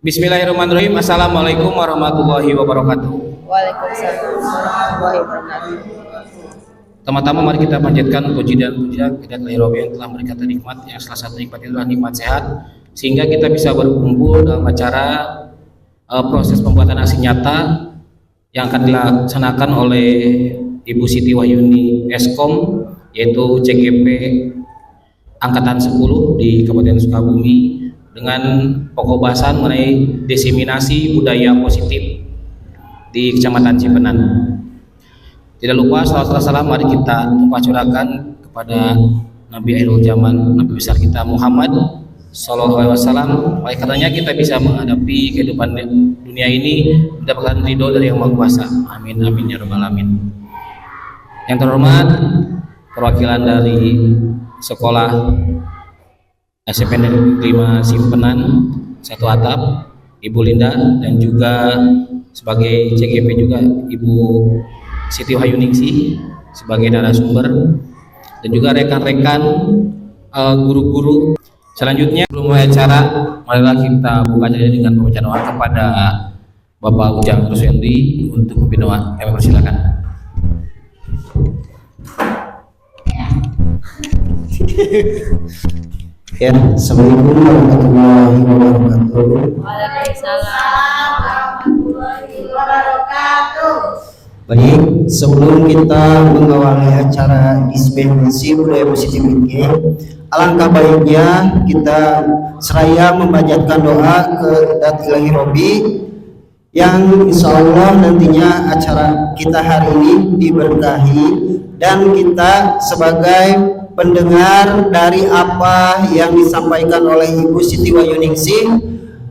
Bismillahirrahmanirrahim. Assalamualaikum warahmatullahi wabarakatuh. Waalaikumsalam warahmatullahi wabarakatuh. Pertama-tama mari kita panjatkan puji dan puja kepada Allah yang telah memberikan nikmat, yang salah satu nikmat itu adalah nikmat sehat, sehingga kita bisa berkumpul dalam acara proses pembuatan aksi nyata yang akan dilaksanakan oleh Ibu Siti Wahyuni Eskom, yaitu CGP Angkatan 10 di Kabupaten Sukabumi, dengan pokok bahasan mengenai diseminasi budaya positif di Kecamatan Cipenan. Tidak lupa salawat salam mari kita tumpah curahkan kepada Nabi akhirul zaman, Nabi besar kita Muhammad Sallallahu Alaihi Wasallam. Oleh karenanya kita bisa menghadapi kehidupan dunia ini mendapatkan ridho dari Yang Maha Kuasa. Amin amin ya rabbal alamin. Yang terhormat perwakilan dari sekolah SMP Negeri 5 Simpenan 1 Atap, Ibu Linda, dan juga sebagai CGP juga Ibu Siti Wahyuningsi sebagai narasumber, dan juga rekan-rekan guru-guru. Selanjutnya sebelum mulai acara, marilah kita buka acara dengan pembacaan doa kepada Bapak Ujang Ruswendi untuk memimpin doa. Kami persilakan. Ya, assalamualaikum warahmatullahi wabarakatuh. Waalaikumsalam warahmatullahi wabarakatuh. Baik, sebelum kita mengawali acara diseminasi budaya positif ini, alangkah baiknya kita seraya memanjatkan doa ke Dat Ilahi Robi yang insya Allah nantinya acara kita hari ini diberkahi, dan kita sebagai pendengar dari apa yang disampaikan oleh Ibu Siti Wahyuningsi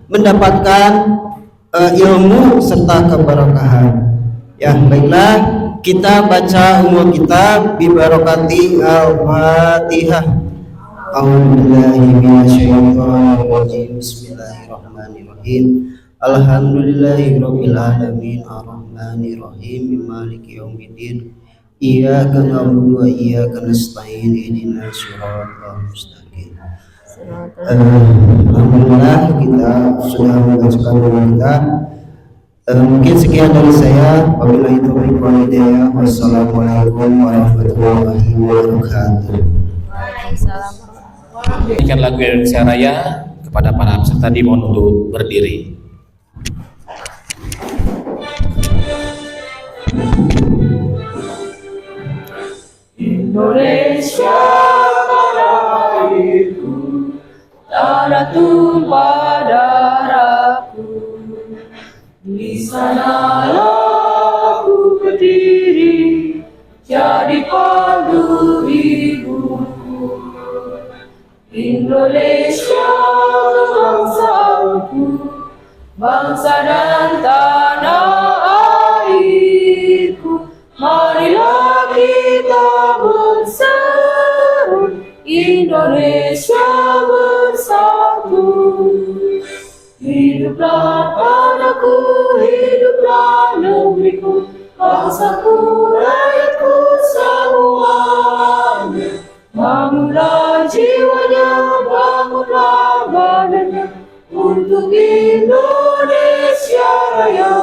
mendapatkan ilmu serta keberkahan. Ya, baiklah, kita baca umur kita bi barokati al-Fatihah. A'udzubillahi minasyaitonir rajim. Bismillahirrahmanirrahim. Alhamdulillahirabbil alamin arrahmanir rahim maliki yaumiddin. Iyyaka na'budu wa iyyaka nasta'in ihdinas siratal mustaqim. Alhamdulillah kita sudah membacakan doa kita. Mungkin sekian dari saya. Wabillahi taufiq wal hidayah. Wassalamualaikum warahmatullahi wabarakatuh. Waalaikumsalam. Berikan lagu Indonesia Raya kepada para peserta, dimohon untuk berdiri. Indonesia tanah airku, tanah tumpah darahku. Di sanalah aku berdiri, jadi pandu ibuku. Indonesia bangsaku, bangsa dan tanah airku. Marilah kita berseru, Indonesia bersatu. Hiduplah tanahku, hiduplah negeriku, bangsaku, rakyatku semuanya. Bangunlah jiwanya, bangunlah badannya, untuk Indonesia Raya.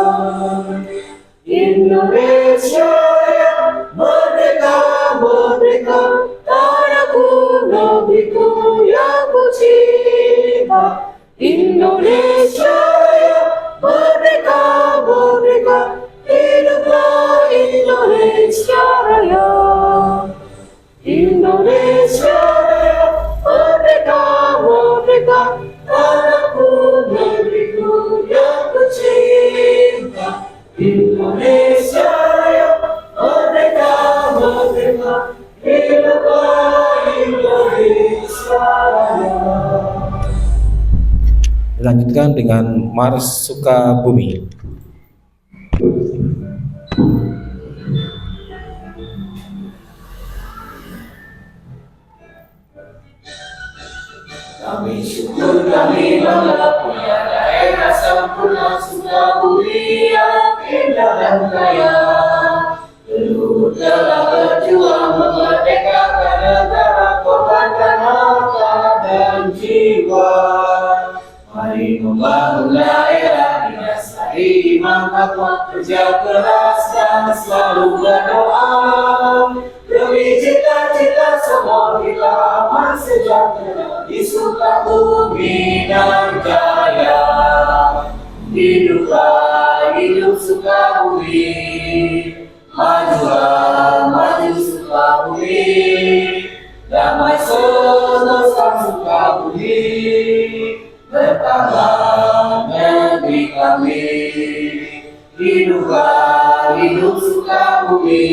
Indonesia Raya, merdeka, merdeka, tanahku, negeriku yang ku cinta. Indonesia Raya, merdeka, merdeka, hiduplah Indonesia Raya. Indonesia Raya, merdeka, merdeka, tanahku, negeriku yang ku cinta. Indonesia Raya, merdeka, merdeka, hiduplah Indonesia Raya. Dilanjutkan dengan Mars Sukabumi. Kami syukur kami bangga punya daerah sempurna Sukabumi yang indah dan kaya. Leluhur telah berjuang memerdekakan negara, korbankan harta dan jiwa. Mari membangun daerah didasari iman takwa, kerja keras dan selalu berdoa. Demi cita-cita semua kita aman sejahtera di Sukabumi dan Jaya. Hiduplah hidup Sukabumi, majulah maju Sukabumi, damai sentosa Sukabumi, bertahan negeri kami. Hiduplah hidup Sukabumi,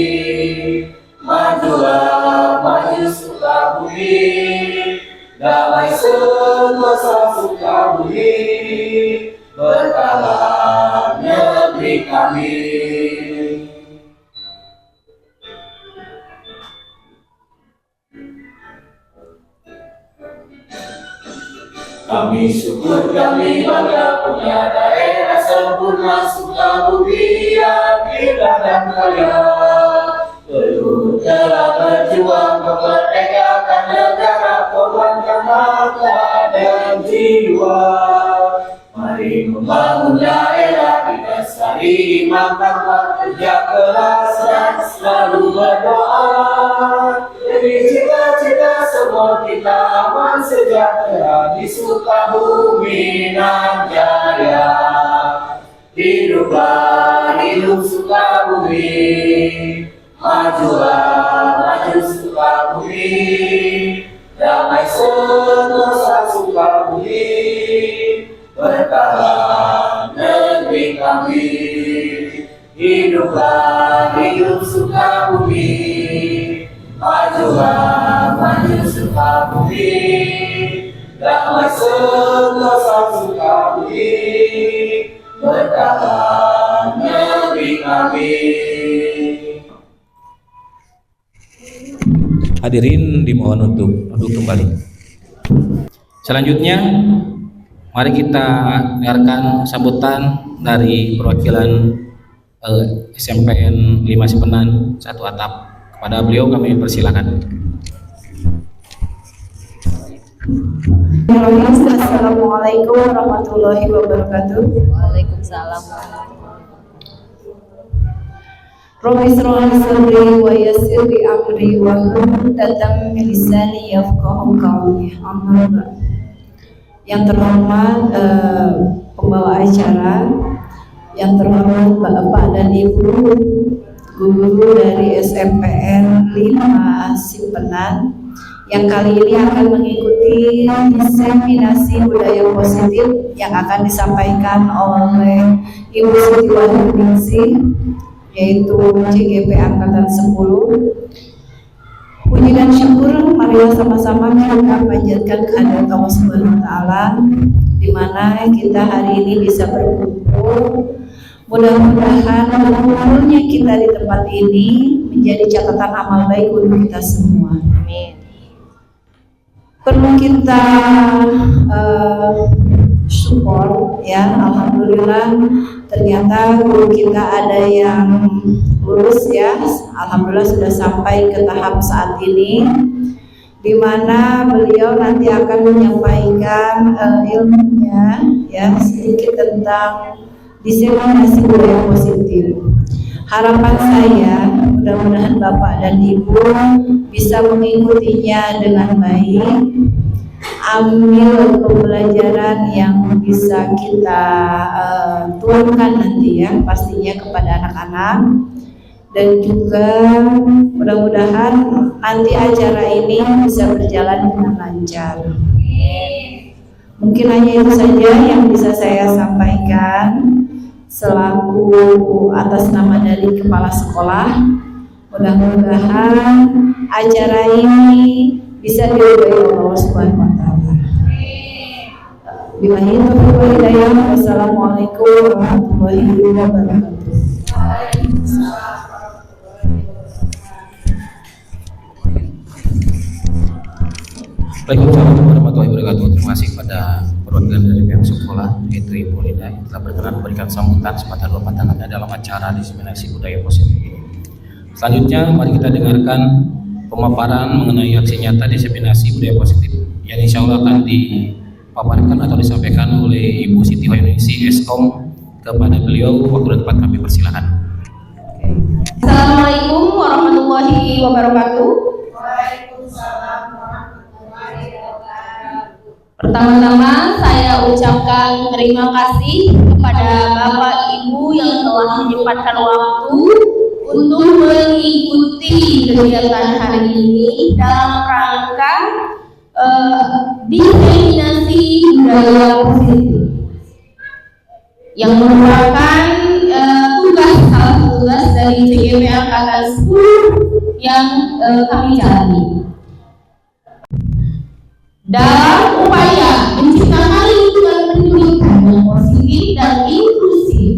majulah maju Sukabumi, damai sentosa Sukabumi, bertahan negeri kami. Kami syukur kami bangga punya daerah sempurna Sukabumi yang indah dan kaya. Leluhur telah berjuang memerdekakan negara, korbankan harta dan jiwa. Mari membangun daerah didasari iman takwa, kerja keras dan selalu berdoa. Demi cita-cita semua kita aman sejahtera di Sukabumi dan Jaya. Hiduplah hidup Sukabumi, majulah maju Sukabumi, damai sentosa Sukabumi, bertahan negeri kami. Hiduplah hidup Sukabumi, majulah maju Sukabumi, damai sentosa Sukabumi, bertahan negeri kami. Hadirin dimohon untuk duduk kembali. Selanjutnya, mari kita dengarkan sambutan dari perwakilan SMPN 5 Sipenan 1 Atap. Kepada beliau kami persilakan. Assalamualaikum warahmatullahi wabarakatuh. Waalaikumsalam. Rabbi shrah li sadri wa yassir li amri wa hlul 'uqdatam min lisani yafqahu qawli. Amma ba'd. Yang terhormat pembawa acara, yang terhormat Bapak dan Ibu guru dari SMPN 5 Sipenan yang kali ini akan mengikuti diseminasi budaya positif yang akan disampaikan oleh Ibu Siti Wahyuningsih, yaitu CGP Angkatan 10. Puji dan syukur marilah sama-sama kita panjatkan kehadirat Allah Subhanahu wa taala, di mana kita hari ini bisa berkumpul. Mudah-mudahan berkumpulnya kita di tempat ini menjadi catatan amal baik untuk kita semua. Amin. Perlu kita support ya, alhamdulillah ternyata guru kita ada yang lulus ya, alhamdulillah sudah sampai ke tahap saat ini, di mana beliau nanti akan menyampaikan ilmunya ya, sedikit tentang diseminasi budaya positif. Harapan saya mudah-mudahan Bapak dan Ibu bisa mengikutinya dengan baik, ambil pembelajaran yang bisa kita tuangkan nanti ya, pastinya kepada anak-anak, dan juga mudah-mudahan nanti acara ini bisa berjalan dengan lancar. Mungkin hanya itu saja yang bisa saya sampaikan selaku atas nama dari kepala sekolah. Mudah-mudahan acara ini bisa diridhoi Allah Subhanahu wa taala. Billahi taufiq wal hidayah. Wassalamualaikum warahmatullahi wabarakatuh. Waalaikumsalam warahmatullahi wabarakatuh. Terima kasih kepada perwakilan dari pihak sekolah, yaitu Ibu Linda, yang telah berkenan memberikan sambutan sepatah dua patah kata dalam acara diseminasi budaya positif ini. Selanjutnya, mari kita dengarkan pemaparan mengenai aksi nyata diseminasi budaya positif yang insya Allah akan dipaparkan atau disampaikan oleh Ibu Siti Hoyuningsi Eskom. Kepada beliau, waktu dan tempat kami persilakan. Assalamualaikum warahmatullahi wabarakatuh. Waalaikumsalam warahmatullahi wabarakatuh. Pertama-tama saya ucapkan terima kasih kepada Bapak Ibu yang telah menyempatkan waktu untuk mengikuti kegiatan hari ini dalam rangka diseminasi budaya positif yang merupakan salah satu tugas dari CGP Angkatan 10 yang kami jalani. Dalam upaya menciptakan lingkungan pendidikan yang positif dan inklusif,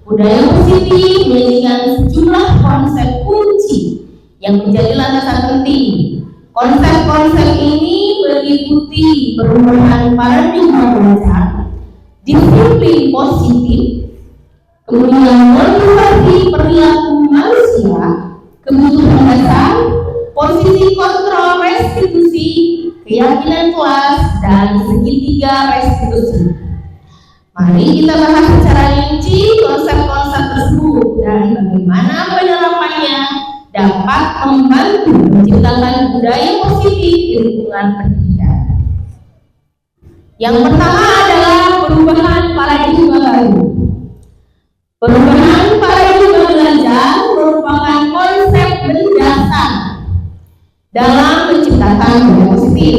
budaya positif menjadikan sejumlah konsep kunci yang menjadi landasan penting. Konsep-konsep ini meliputi perubahan paradigma belajar, disiplin positif, kemudian motivasi perilaku manusia, kebutuhan dasar, posisi kontrol restitusi, keyakinan kelas, dan segitiga restitusi. Mari kita bahas secara rinci konsep-konsep tersebut dan bagaimana penerapannya dapat membantu menciptakan budaya positif di lingkungan pendidikan. Yang pertama adalah perubahan paradigma baru. Perubahan paradigma belajar merupakan konsep mendasar dalam menciptakan budaya positif.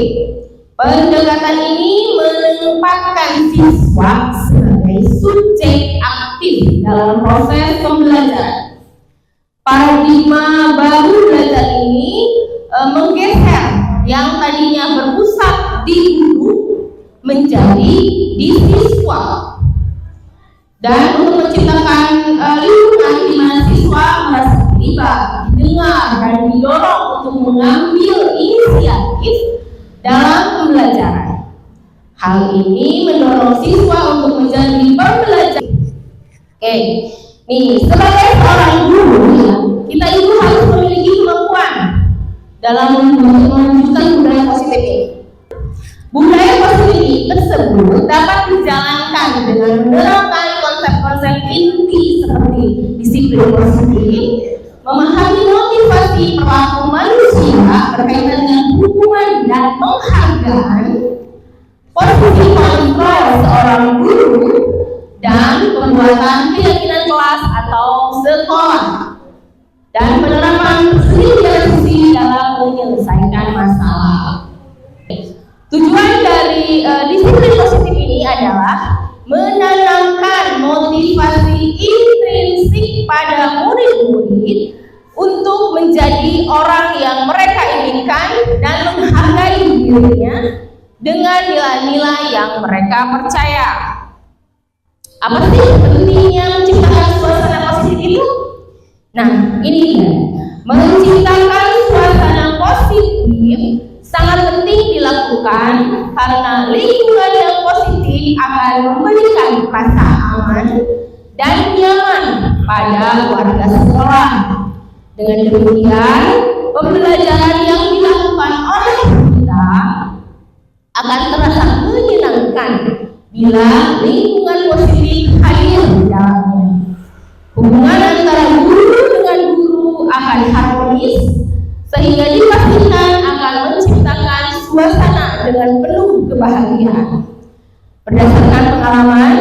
Pendekatan ini menempatkan siswa sebagai subjek aktif dalam proses pembelajaran. Paradigma baru belajar ini menggeser yang tadinya berpusat di guru menjadi di siswa, dan untuk menciptakan lingkungan di mana siswa merasa terlibat, didengar, dan didorong untuk mengambil inisiatif dalam pembelajaran. Hal ini mendorong siswa untuk menjadi pembelajar. Oke, nih sebagai seorang guru ya, kita itu harus memiliki kemampuan dalam mewujudkan budaya positif ini. Budaya positif tersebut dapat dijalankan dengan menerapkan konsep-konsep inti seperti disiplin positif, memahami motivasi perilaku manusia berkaitan dengan hubungan dan penghargaan, posisi kontrol seorang guru, dan pembuatan keyakinan kelas atau sekolah, dan penerapan restitusi dalam menyelesaikan masalah. Tujuan dari disiplin positif ini adalah menanamkan motivasi intrinsik pada murid-murid untuk menjadi orang yang mereka inginkan dan menghargai dirinya dengan nilai-nilai yang mereka percaya. Apa sih pentingnya menciptakan suasana positif itu? Nah, ini dia. Menciptakan suasana positif sangat penting dilakukan karena lingkungan yang positif akan memberikan rasa aman dan nyaman pada warga sekolah. Dengan demikian, pembelajaran yang dilakukan oleh kita akan terasa menyenangkan bila lingkungan positif hadir di dalamnya. Hubungan antara guru dengan guru akan harmonis sehingga dipastikan akan menciptakan suasana dengan penuh kebahagiaan. Berdasarkan pengalaman,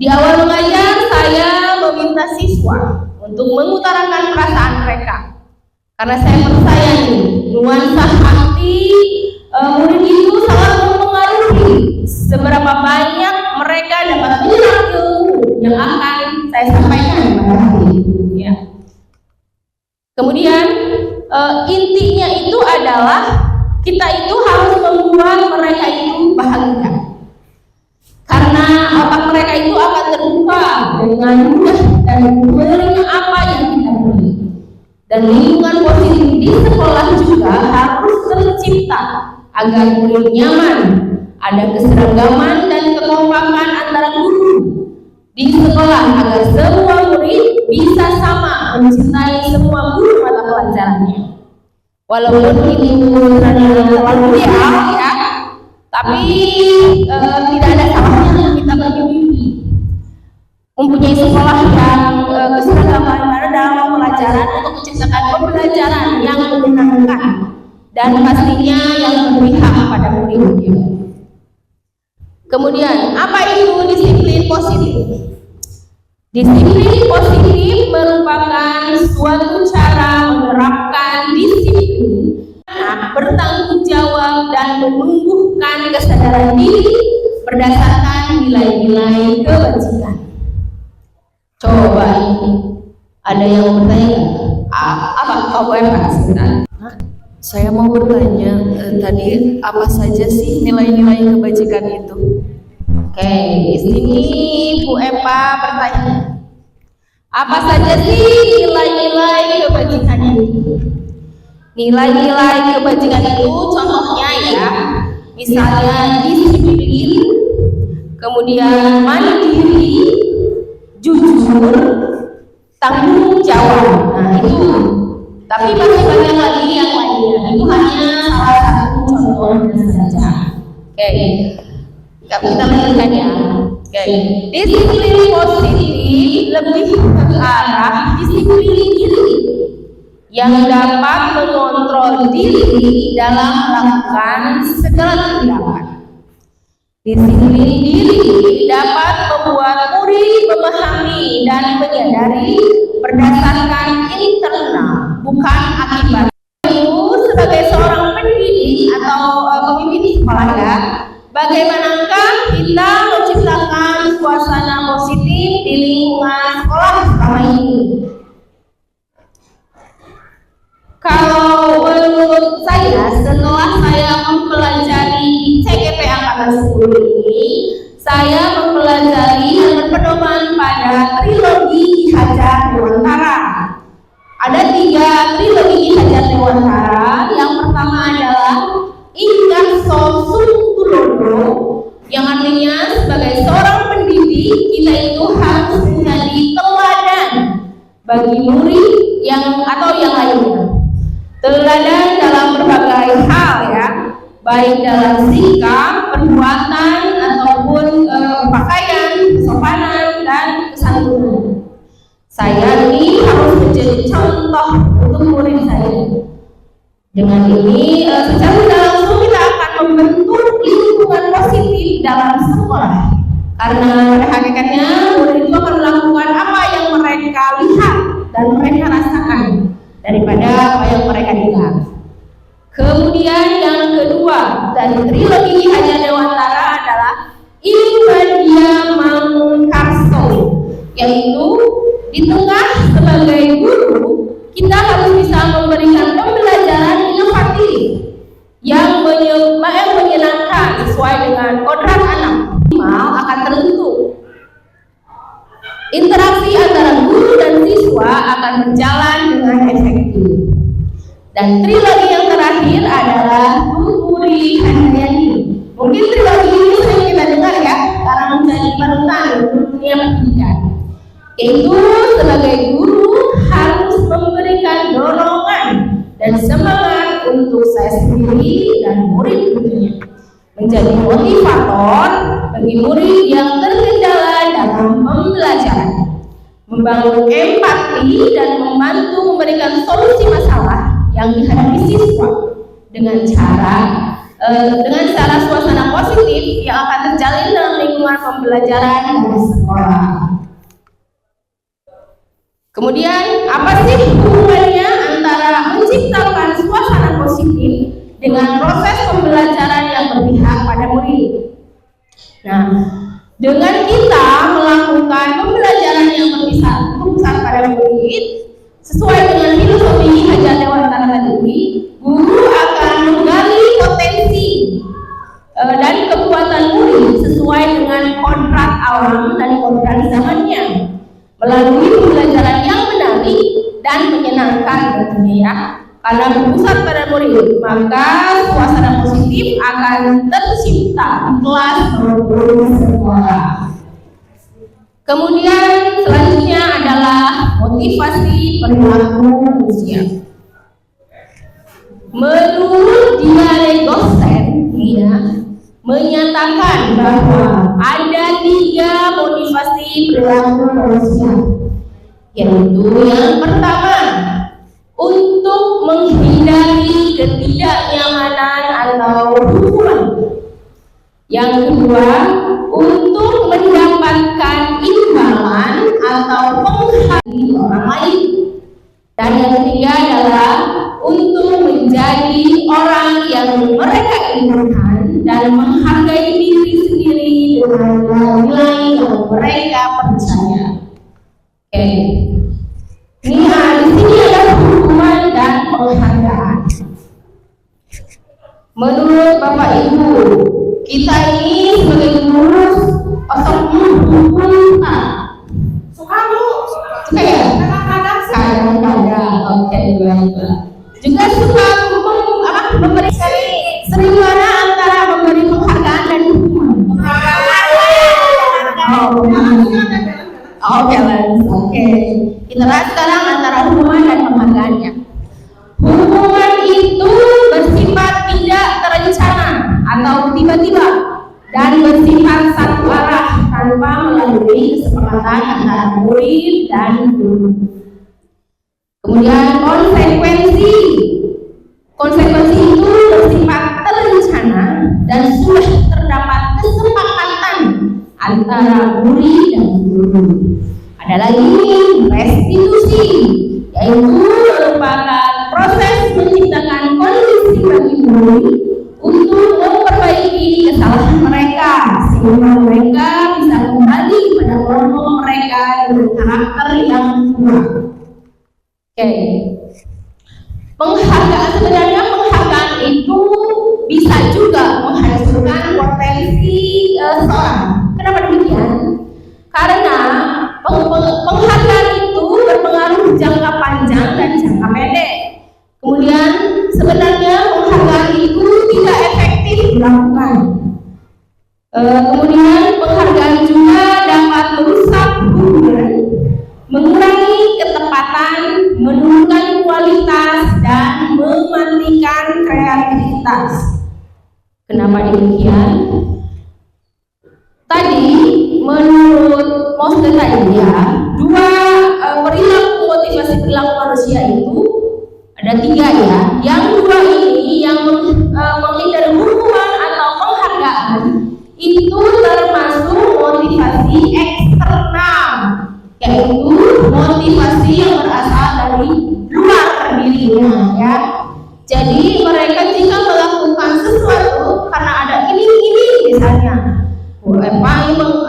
di awal mengajar saya meminta siswa untuk mengutarakan perasaan mereka. Karena saya percaya nih, nuansa hati murid itu sangat mempengaruhi seberapa banyak mereka dapat menyerap ilmu yang akan saya sampaikan pada hari ini. Ya. Kemudian intinya itu adalah kita itu harus membuat mereka itu bahagia, karena otak mereka itu akan terbuka dengan mudah dan menerima apa yang kita beri. Dan lingkungan positif di sekolah juga harus tercipta agar murid nyaman, ada keseragaman dan kekompakan antara guru di sekolah agar semua murid bisa sama mencintai semua guru mata pelajarannya. Walaupun ini terlalu ideal ya, tapi tidak ada salahnya kita bermimpi mempunyai sekolah yang keseragaman dalam pelajaran untuk menciptakan pembelajaran yang menyenangkan dan pastinya yang berpihak pada muridnya. Kemudian, apa itu disiplin positif? Disiplin positif merupakan suatu cara menerapkan disiplin bertanggung jawab dan menumbuhkan kesadaran diri berdasarkan nilai-nilai kebajikan. Coba ini ada yang mau bertanya apa kau sebentar? Saya mau bertanya, tadi apa saja sih nilai-nilai kebajikan itu? Oke, di sini Bu Epa bertanya, apa saja sih nilai-nilai kebajikan itu? Nilai-nilai kebajikan itu contohnya ya, misalnya disiplin, kemudian mandiri, jujur, tanggung jawab. Nah itu. Tapi masih banyak lagi yang lainnya. Itu hanya salah satu contohnya saja. Oke, kita lanjutkan ya. Oke, disiplin positif lebih ke arah disiplin diri yang dapat mengontrol diri dalam melakukan segala tindakan. Disiplin diri dapat membuat murid memahami dan menyadari berdasarkan internal, bukan akibat. Itu sebagai seorang pendidik atau pemimpin sekolah ya, bagaimanakah kita menciptakan suasana positif di lingkungan sekolah selama ini? Kalau menurut saya, setelah saya mempelajari CGP Angkatan 10 ini, saya mempelajari dan berpedoman pada trilogi Hajar Dewantara. Ada 3 trilogi Hajar Dewantara. Yang pertama adalah Inggah Sosum Tulodo, yang artinya sebagai seorang pendidik kita itu harus menjadi teladan bagi murid yang atau yang lainnya. Teladan dalam berbagai hal ya, baik dalam sikap, perbuatan ataupun pakaian, kesopanan dan kesantunan. Saya ini harus menjadi contoh untuk murid saya. Dengan ini secara tidak langsung kita akan membentuk lingkungan positif dalam sekolah. Karena pada hakikatnya murid itu akan melakukan apa yang mereka lihat dan mereka rasakan daripada apa yang mereka dengar. Kemudian yang kedua dari trilogi Hajar Dewantara adalah Ibadia Mangunkarso, yaitu di tengah sebagai guru kita harus bisa memberikan pembelajaran inovatif yang menyenangkan sesuai dengan kodrat anak. Minimal akan terbentuk. Interaksi antara guru dan siswa akan berjalan dengan efektif. Dan trilogi yang terakhir adalah Bu Puri Handayani. Mungkin trilogi ini sering kita dengar ya, karena menjadi panutan dunia pendidikan. Yaitu sebagai guru harus memberikan dorongan dan semangat untuk saya sendiri dan murid tentunya. Menjadi motivator bagi murid yang terkendala dalam pembelajaran, membangun empati dan membantu memberikan solusi masalah yang dihadapi siswa dengan cara suasana positif yang akan terjalin dalam lingkungan pembelajaran di sekolah. Kemudian apa sih hubungannya antara menciptakan suasana positif dengan proses pembelajaran yang berpihak pada murid? Nah, dengan kita melakukan pembelajaran yang berpusat pada murid sesuai dengan filosofi Hajar Dewantara tadi, guru akan menggali potensi dan kekuatan murid sesuai dengan kodrat alam dan kodrat zamannya melalui pembelajaran yang menarik dan menyenangkan tentunya ya. karena berpusat pada murid, maka suasana positif akan tercipta di kelas maupun sekolah. Kemudian selanjutnya adalah motivasi perilaku manusia. Menurut Dialek Gosen, menyatakan bahwa ada 3 motivasi perilaku manusia, yaitu yang pertama, untuk menghindari ketidaknyamanan atau hukuman. Yang kedua, untuk mendapatkan imbalan atau penghargaan orang lain. Dan yang ketiga adalah untuk menjadi orang yang mereka inginkan dan menghargai diri sendiri dengan nilai yang mereka percaya. Oke. Ini di sini ada hukuman dan penghargaan. Menurut Bapak Ibu, kita ini sebagai guru hukum Suka Bu. suka ya? Kadang-kadang. Oke, baiklah. Juga suka memberi sering mana antara memberi penghargaan dan hukuman? Oke, oke. Kita lihat sekarang antara hukuman dan penghargaannya. Hukuman itu bersifat tidak terencana atau tiba-tiba dan bersifat satu arah tanpa melalui kesepakatan antara murid dan guru. Kemudian konsekuensi itu bersifat terencana dan sudah terdapat kesepakatan antara murid dan guru. Ada lagi restitusi, yaitu merupakan proses menciptakan kondisi bagi murid untuk memperbaiki kesalahan mereka sehingga mereka bisa kembali pada kelompok mereka dengan karakter yang kuat. Oke. Sebenarnya penghargaan itu bisa juga menghasilkan potensi seorang. Kenapa demikian? Karena penghargaan itu berpengaruh jangka panjang dan jangka pendek. Kemudian sebenarnya penghargaan itu tidak efektif dilakukan. Kemudian penghargaan juga dapat merusak hubungan, mengurangi ketepatan, menurunkan kualitas, dan mematikan kreativitas. Kenapa demikian? Tadi menurut Mosle tadi ya, 2 perilaku motivasi perilaku manusia itu ada 3 ya. Yang 2 ini yang menghindari hukuman atau penghargaan itu termasuk motivasi eksternal, yaitu motivasi yang berasal dari luar dirinya ya. Jadi mereka jika melakukan sesuatu karena ada ini misalnya,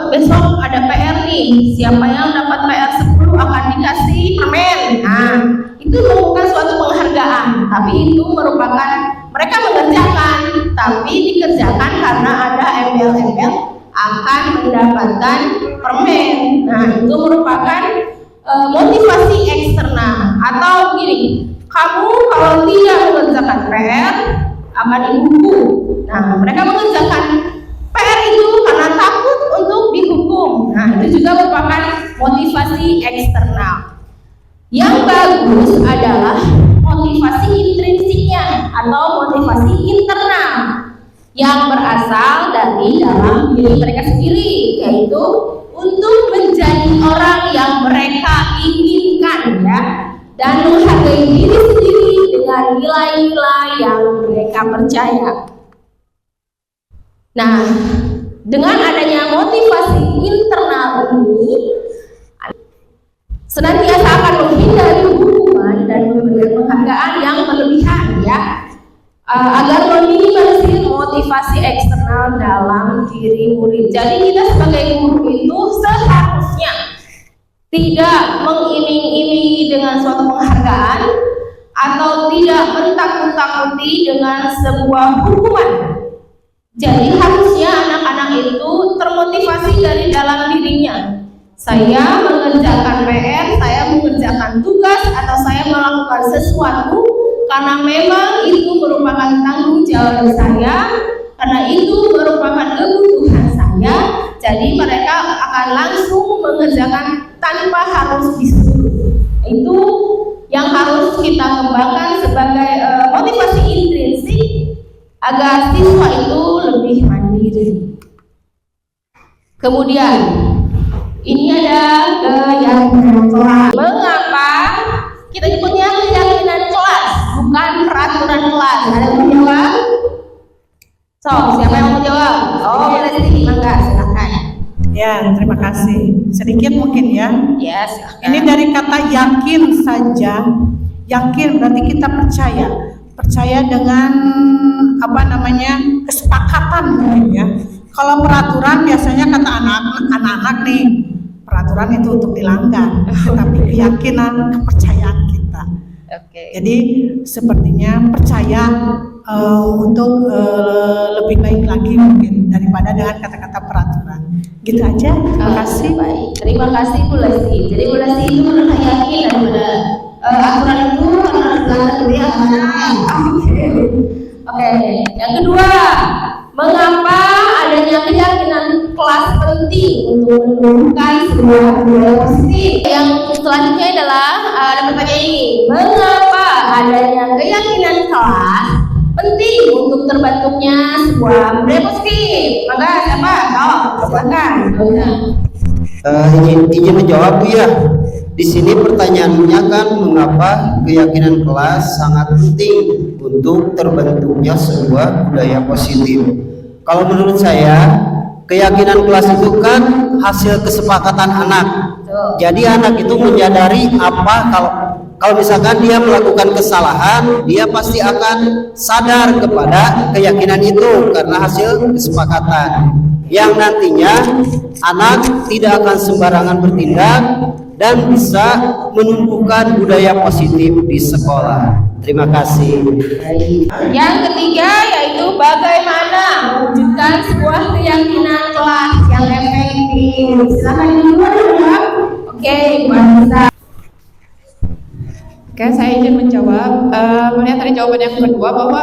besok ada PR nih, siapa yang dapat PR 10 akan dikasih permen. Nah, itu bukan suatu penghargaan, tapi itu merupakan mereka mengerjakan, tapi dikerjakan karena ada embel-embel akan mendapatkan permen. Nah, itu merupakan motivasi eksternal. Atau begini, kamu kalau tidak mengerjakan PR akan dihukum. Nah, mereka mengerjakan PR itu karena takut untuk dihukum. Nah, itu juga merupakan motivasi eksternal. Yang bagus adalah motivasi intrinsiknya atau motivasi internal yang berasal dari dalam diri mereka sendiri, yaitu untuk menjadi orang yang mereka inginkan ya, dan menghargai diri sendiri dengan nilai-nilai yang mereka percaya. Nah, dengan adanya motivasi internal ini senantiasa akan menghindari hukuman dan memberikan penghargaan yang berlebihan ya, agar meminimalisir motivasi eksternal dalam diri murid. Jadi kita sebagai guru itu seharusnya tidak mengiming-imingi dengan suatu penghargaan atau tidak mentakut-takuti dengan sebuah hukuman. Jadi harusnya anak-anak itu termotivasi dari dalam dirinya. Saya mengerjakan PR, saya mengerjakan tugas, atau saya melakukan sesuatu karena memang itu merupakan tanggung jawab saya, karena itu merupakan kebutuhan saya, jadi mereka akan langsung mengerjakan tanpa harus disuruh. Itu yang harus kita kembangkan sebagai motivasi intrinsik agar siswa itu lebih mandiri. Kemudian ini ada keyakinan kelas. Mengapa kita nyebutnya keyakinan kelas, bukan peraturan kelas? Ada yang mau jawab? So, siapa yang mau jawab? Oh, Lesti, mangga, silakan. Ya, terima kasih. Sedikit mungkin ya. Ya, silakan. Ini dari kata yakin saja. Yakin berarti kita percaya. Percaya dengan kesepakatan mungkin ya. Kalau peraturan biasanya kata anak-anak nih, peraturan itu untuk dilanggar, tetapi keyakinan, kepercayaan kita. Oke. Jadi sepertinya percaya untuk lebih baik lagi mungkin daripada dengan kata-kata peraturan. Gitu aja. Terima kasih. Baik. Terima kasih Bu Lesti. Jadi Bu Lesti itu merasa yakin daripada aturan itu karena dilanggar dia. Oke. Yang kedua, mengapa adanya keyakinan kelas penting untuk menumbuhkan sebuah budaya positif? Yang selanjutnya adalah ada pertanyaan ini, mengapa adanya keyakinan kelas penting untuk terbentuknya sebuah budaya positif? Maka siapa? Silakan. Izin menjawab Bu ya. Di sini pertanyaannya kan mengapa keyakinan kelas sangat penting untuk terbentuknya sebuah budaya positif. Kalau menurut saya, keyakinan kelas itu kan hasil kesepakatan anak. Jadi anak itu menyadari kalau misalkan dia melakukan kesalahan, dia pasti akan sadar kepada keyakinan itu karena hasil kesepakatan. Yang nantinya anak tidak akan sembarangan bertindak dan bisa menumbuhkan budaya positif di sekolah. Terima kasih. Yang ketiga yaitu bagaimana mewujudkan sebuah keyakinan kelas yang efektif. Silakan dijawab. Oke, Bu Anissa. Oke, saya izin menjawab. Melihat dari jawaban yang kedua bahwa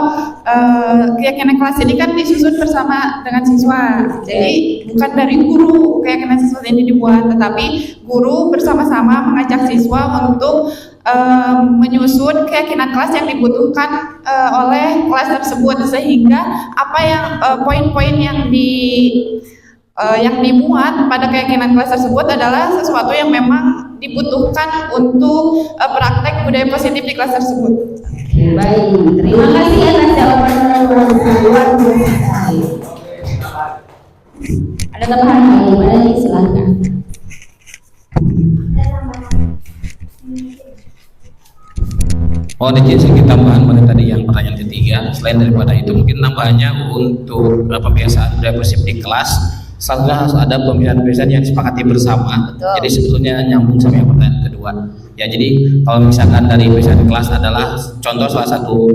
keyakinan kelas ini kan disusun bersama dengan siswa. Jadi bukan dari guru keyakinan siswa ini dibuat, tetapi guru bersama-sama mengajak siswa untuk menyusun keyakinan kelas yang dibutuhkan oleh kelas tersebut, sehingga apa yang poin-poin yang dimuat pada keyakinan kelas tersebut adalah sesuatu yang memang dibutuhkan untuk praktek budaya positif di kelas tersebut. Baik, terima kasih atas jawaban luar biasa. Ada tambahan lagi? Silakan. Oh, ada sedikit tambahan pada tadi yang pertanyaan ketiga. Selain daripada itu, mungkin tambahannya untuk pembiasaan budaya positif di kelas. Selanjutnya harus ada pembiasaan yang disepakati bersama. Betul. Jadi sebetulnya nyambung sama yang pertanyaan kedua. Ya, jadi kalau misalkan dari pembiasaan kelas adalah contoh salah satu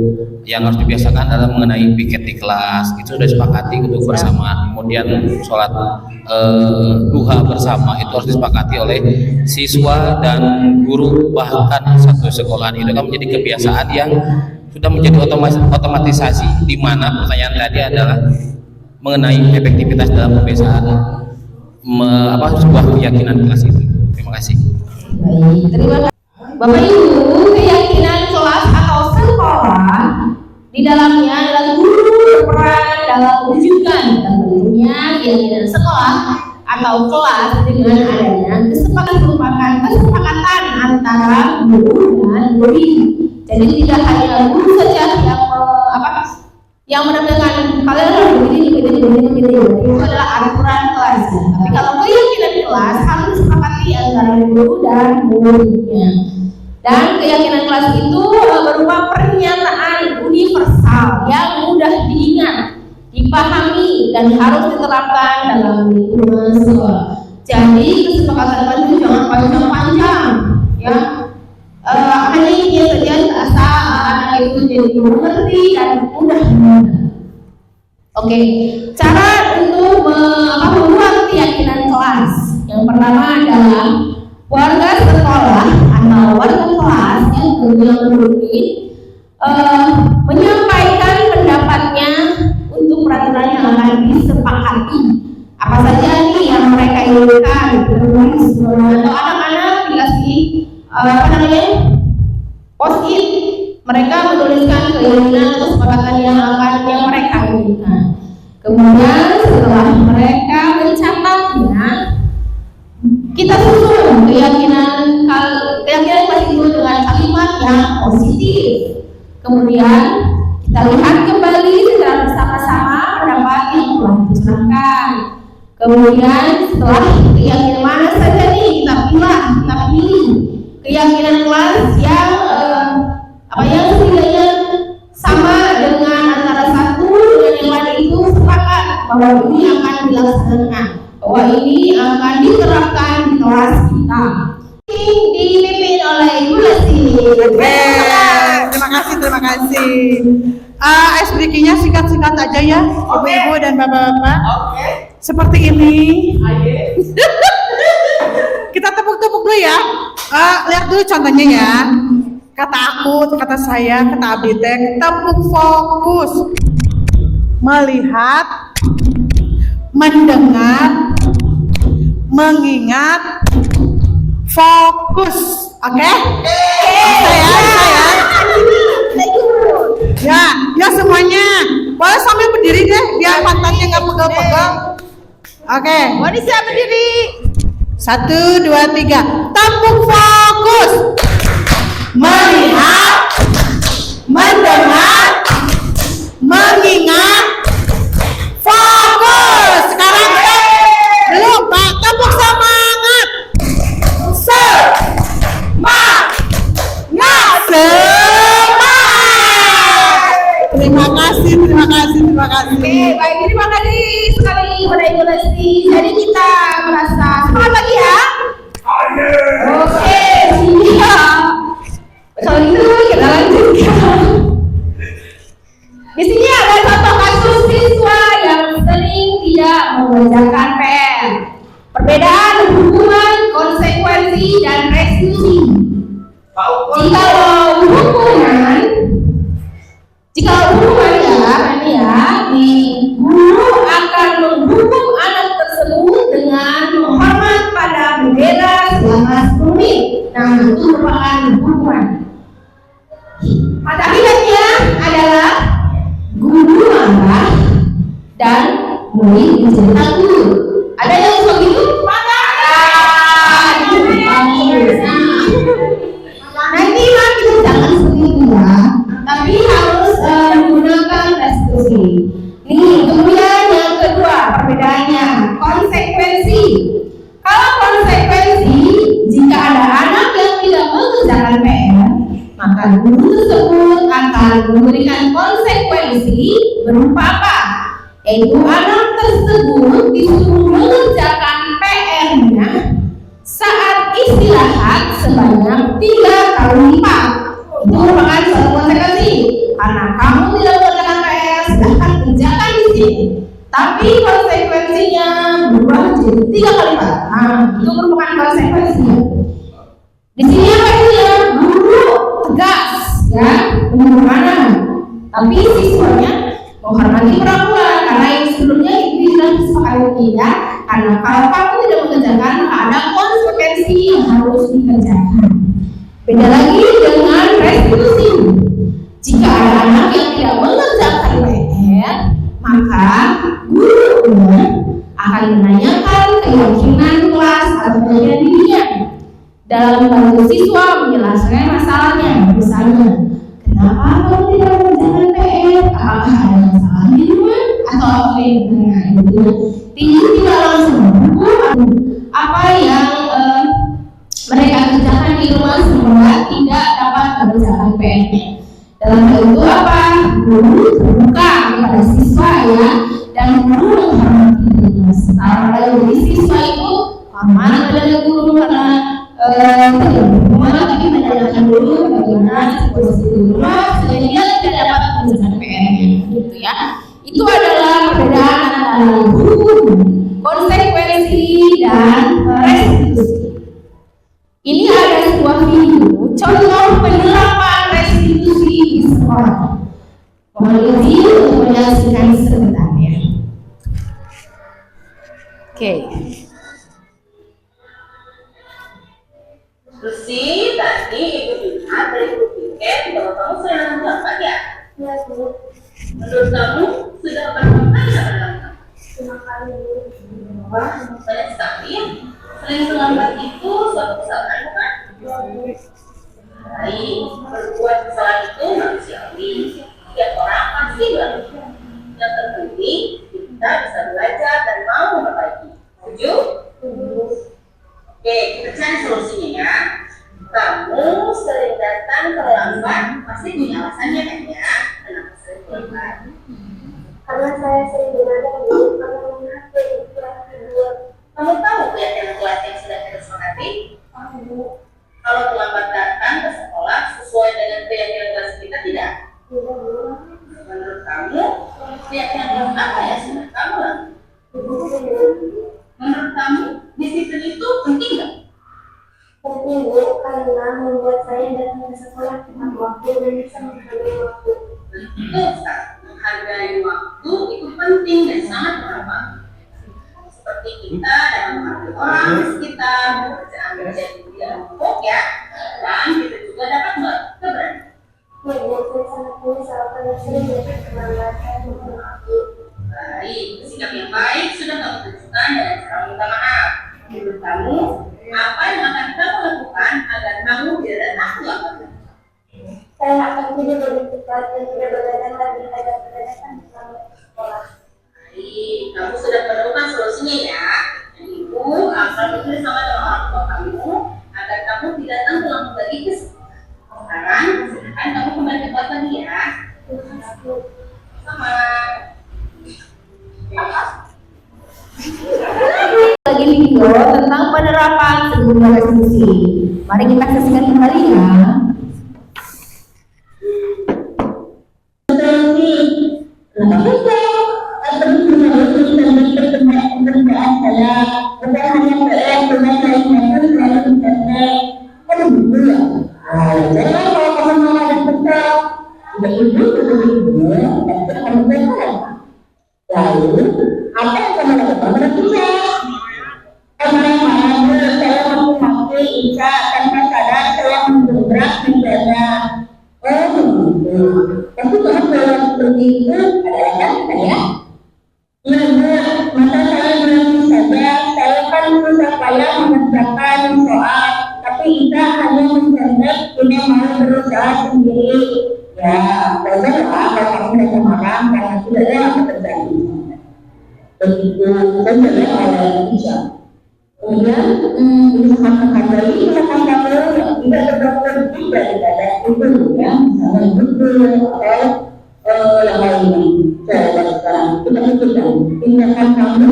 yang harus dibiasakan adalah mengenai piket di kelas. Itu sudah disepakati untuk bersama. Kemudian sholat duha bersama itu harus disepakati oleh siswa dan guru bahkan satu sekolah. Itu kan menjadi kebiasaan yang sudah menjadi otomatisasi, di mana pertanyaan tadi adalah mengenai efektivitas dalam pembiasaan sebuah keyakinan kelas itu. Terima kasih. Baik, terima kasih. Bapak Ibu, keyakinan kelas atau sekolah di dalamnya adalah guru berperan dalam mewujudkan dan tentunya keyakinan sekolah atau kelas dengan adanya kesepakatan antara guru dan murid. Jadi tidak hanya guru saja yang menampilkan kalian harus begini. Itu adalah aturan kelas. Tapi kalau keyakinan kelas harus disepakati antara guru dan muridnya. Dan keyakinan kelas itu berupa pernyataan universal yang mudah diingat, dipahami, dan harus diterapkan dalam lingkungan sekolah. Jadi kesepakatan kelas itu jangan panjang-panjang, ya. Hanya ini saja asal anak itu jadi mengerti dan mudah. Oke, cara untuk membuat keyakinan kelas yang pertama adalah warga sekolah atau warga kelas yang tentunya murid menyampaikan pendapatnya untuk peraturan yang akan disepakati. Apa saja nih yang mereka inginkan, atau anak-anak dikasih post-it, mereka menuliskan keinginan atau kesepakatan yang mereka inginkan. Kemudian setelah mereka mencatatnya, kita susun keyakinan kelas itu dengan kalimat yang positif. Kemudian kita lihat kembali secara bersama-sama pendapat yang telah dicurahkan. Kemudian setelah keyakinan mana saja nih kita pilih keyakinan kelas yang yang setidaknya sama dengan antara satu dengan yang lain itu sepakat bahwa ini akan dilaksanakan, bahwa ini akan diterapkan di kelas kita. Dipimpin oleh Ibu Lesti. Terima kasih. SBK-nya singkat-singkat aja ya, Ibu-ibu dan Bapak-bapak. Seperti ini. Kita tepuk-tepuk dulu ya. Lihat dulu contohnya ya. Kata aku, kata saya, kata Abitek, tepuk fokus. Melihat, mendengar, mengingat, fokus. Oke? Ya semuanya. Boleh sambil berdiri deh, biar pantatnya nggak pegel-pegel. Oke. Mau siap berdiri? 1, 2, 3. Tepuk fokus. Melihat, mendengar, mengingat, fokus. Sekarang belum, Pak. Tepuk semangat. Semangat. Terima kasih. Oke, baik, terima kasih sekali kepada Ibu Lesti. Jadi kita merasa semangat lagi ya. Oke, siap. Kalau itu kita lanjutkan. Di sini ada contoh kasus siswa yang sering tidak mengerjakan PR. Perbedaan hubungan, konsekuensi, dan restitusi. Jika hubungan guru akan menghukum anak tersebut dengan menghormat pada bendera selama 10 menit. Nah, itu merupakan hukuman. Akibatnya adalah guru marah dan murid dicetak guru. Ada yang suka gitu? Nanti mah kita jangan seperti itu ya, tapi harus menggunakan restitusi. Nih, kemudian yang kedua perbedaannya konsekuensi. Kalau konsekuensi, jika ada anak yang tidak mengerjakan PR, maka guru tersebut akan memberikan konsekuensi berupa apa? Yaitu anak tersebut disuruh mengerjakan PR-nya saat istirahat sebanyak 3 kali lipat. Itu merupakan suatu konsekuensi. Karena kamu tidak mengerjakan PR, silahkan kerjakan di sini. Tapi konsekuensinya berubah jadi 3 kali lipat. Nah, itu merupakan konsekuensinya. Di sini apa itu ya? Guru tegas, ya, menyuruh anak. Tapi siswanya menghormati peraturan karena yang sebelumnya dibilang sepakati ya. Karena kalau kamu tidak mengerjakan, ada konsekuensi yang harus dikerjakan. Beda lagi dengan restitusi. Jika ada anak yang tidak mengerjakan PR, maka gurunya akan menanyakan keyakinan kelas atau keyakinan dirinya dalam membantu siswa menjelaskan masalahnya. Misalnya, kenapa kamu tidak mengerjakan PR? Apakah ada masalah di rumah atau apa yang benar? Tidak langsung menghukum apa yang mereka kerjakan di rumah sehingga tidak dapat mengerjakan PR-nya. Dalam hal itu apa? Guru terbuka kepada siswa ya, dan guru menghormati dirinya. Jadi siswa itu aman pada guru karena tapi menanyakan dulu bagaimana situasi di rumah sehingga tidak dapat mengerjakan PR-nya, gitu ya. Itu adalah perbedaan antara hukum, konsekuensi, dan restitusi. Ini ada sebuah video contoh penerapan restitusi di sekolah. orang. Mohon izin untuk menyaksikan sebentar ya. Oke. Lucy, tadi Ibu lihat dari Ibu Piket bahwa kamu sudah terlambat ya? Ya, Bu. Menurut kamu sudah berapa kali terlambat? 5 kali, Bu. Wah, banyak sekali ya. Sering terlambat itu suatu kesalahan bukan? Ya, Bu. Baik, berbuat kesalahan itu manusiawi. Setiap orang pasti berlaku. Yang terpenting kita bisa belajar dan mau memperbaiki. Setuju? Oke, kita cari solusinya ya. Kamu sering datang terlambat, pasti punya alasannya kan ya? Kenapa sering terlambat? Karena saya sering berada di kelas kedua. Kamu tahu kegiatan kelas yang sudah kita sepakati? Tahu. Kalau terlambat datang ke sekolah sesuai dengan keyakinan kelas kita tidak? Tidak. Menurut kamu, keyakinan apa ya sudah kamu lakukan? Menurut kamu, disiplin itu penting nggak? Penting, Bu, karena membuat saya datang ke sekolah tepat waktu dan bisa menghargai waktu. Betul, Ustaz. Menghargai waktu itu penting dan sangat bermanfaat. Seperti kita dalam menghargai orang di sekitar, pekerjaan menjadi tidak numpuk ya, dan kita juga dapat berkeberanian. Ya, saya sangat menyesal karena sering dapat keberatan dengan aku. Baik, sikap yang baik sudah kamu tunjukkan dengan cara minta maaf. Menurut kamu, apa yang akan kamu lakukan agar kamu tidak datang terlambat? Saya akan tidak lebih cepat dan tidak berdatang lagi pada kedatangan selama sekolah. Baik, kamu sudah menemukan solusinya ya. Ibu akan bekerjasama dengan orang tua kamu agar kamu tidak datang terlambat lagi ke sekolah. Sekarang, silakan kamu kembali ke kelas lagi ya. Sama. Lagi video tentang penerapan sebuah resolusi. Mari kita saksikan kembali ya. Lalu, apa yang kamu lakukan berikutnya? Kemarin-kemarin saya maki-maki Ica tanpa sadar saya mendobrak mejanya. Oh begitu. Tapi kalau saya seperti itu adalah kan saya? Iya Bu, masa saya berani saja. Saya kan susah payah mengerjakan soal, tapi Ica hanya mencontek tidak mau berusaha sendiri. Ya, wajarlah kalau kamu merasa marah karena tidak ada yang terjadi. Begitu saja oleh Ica. Kemudian usaha menghargai usaha kamu yang tidak berdasar juga daripada itu ya, misalnya itu atau yang lainnya. Coba sekarang kita pikirkan tindakan kamu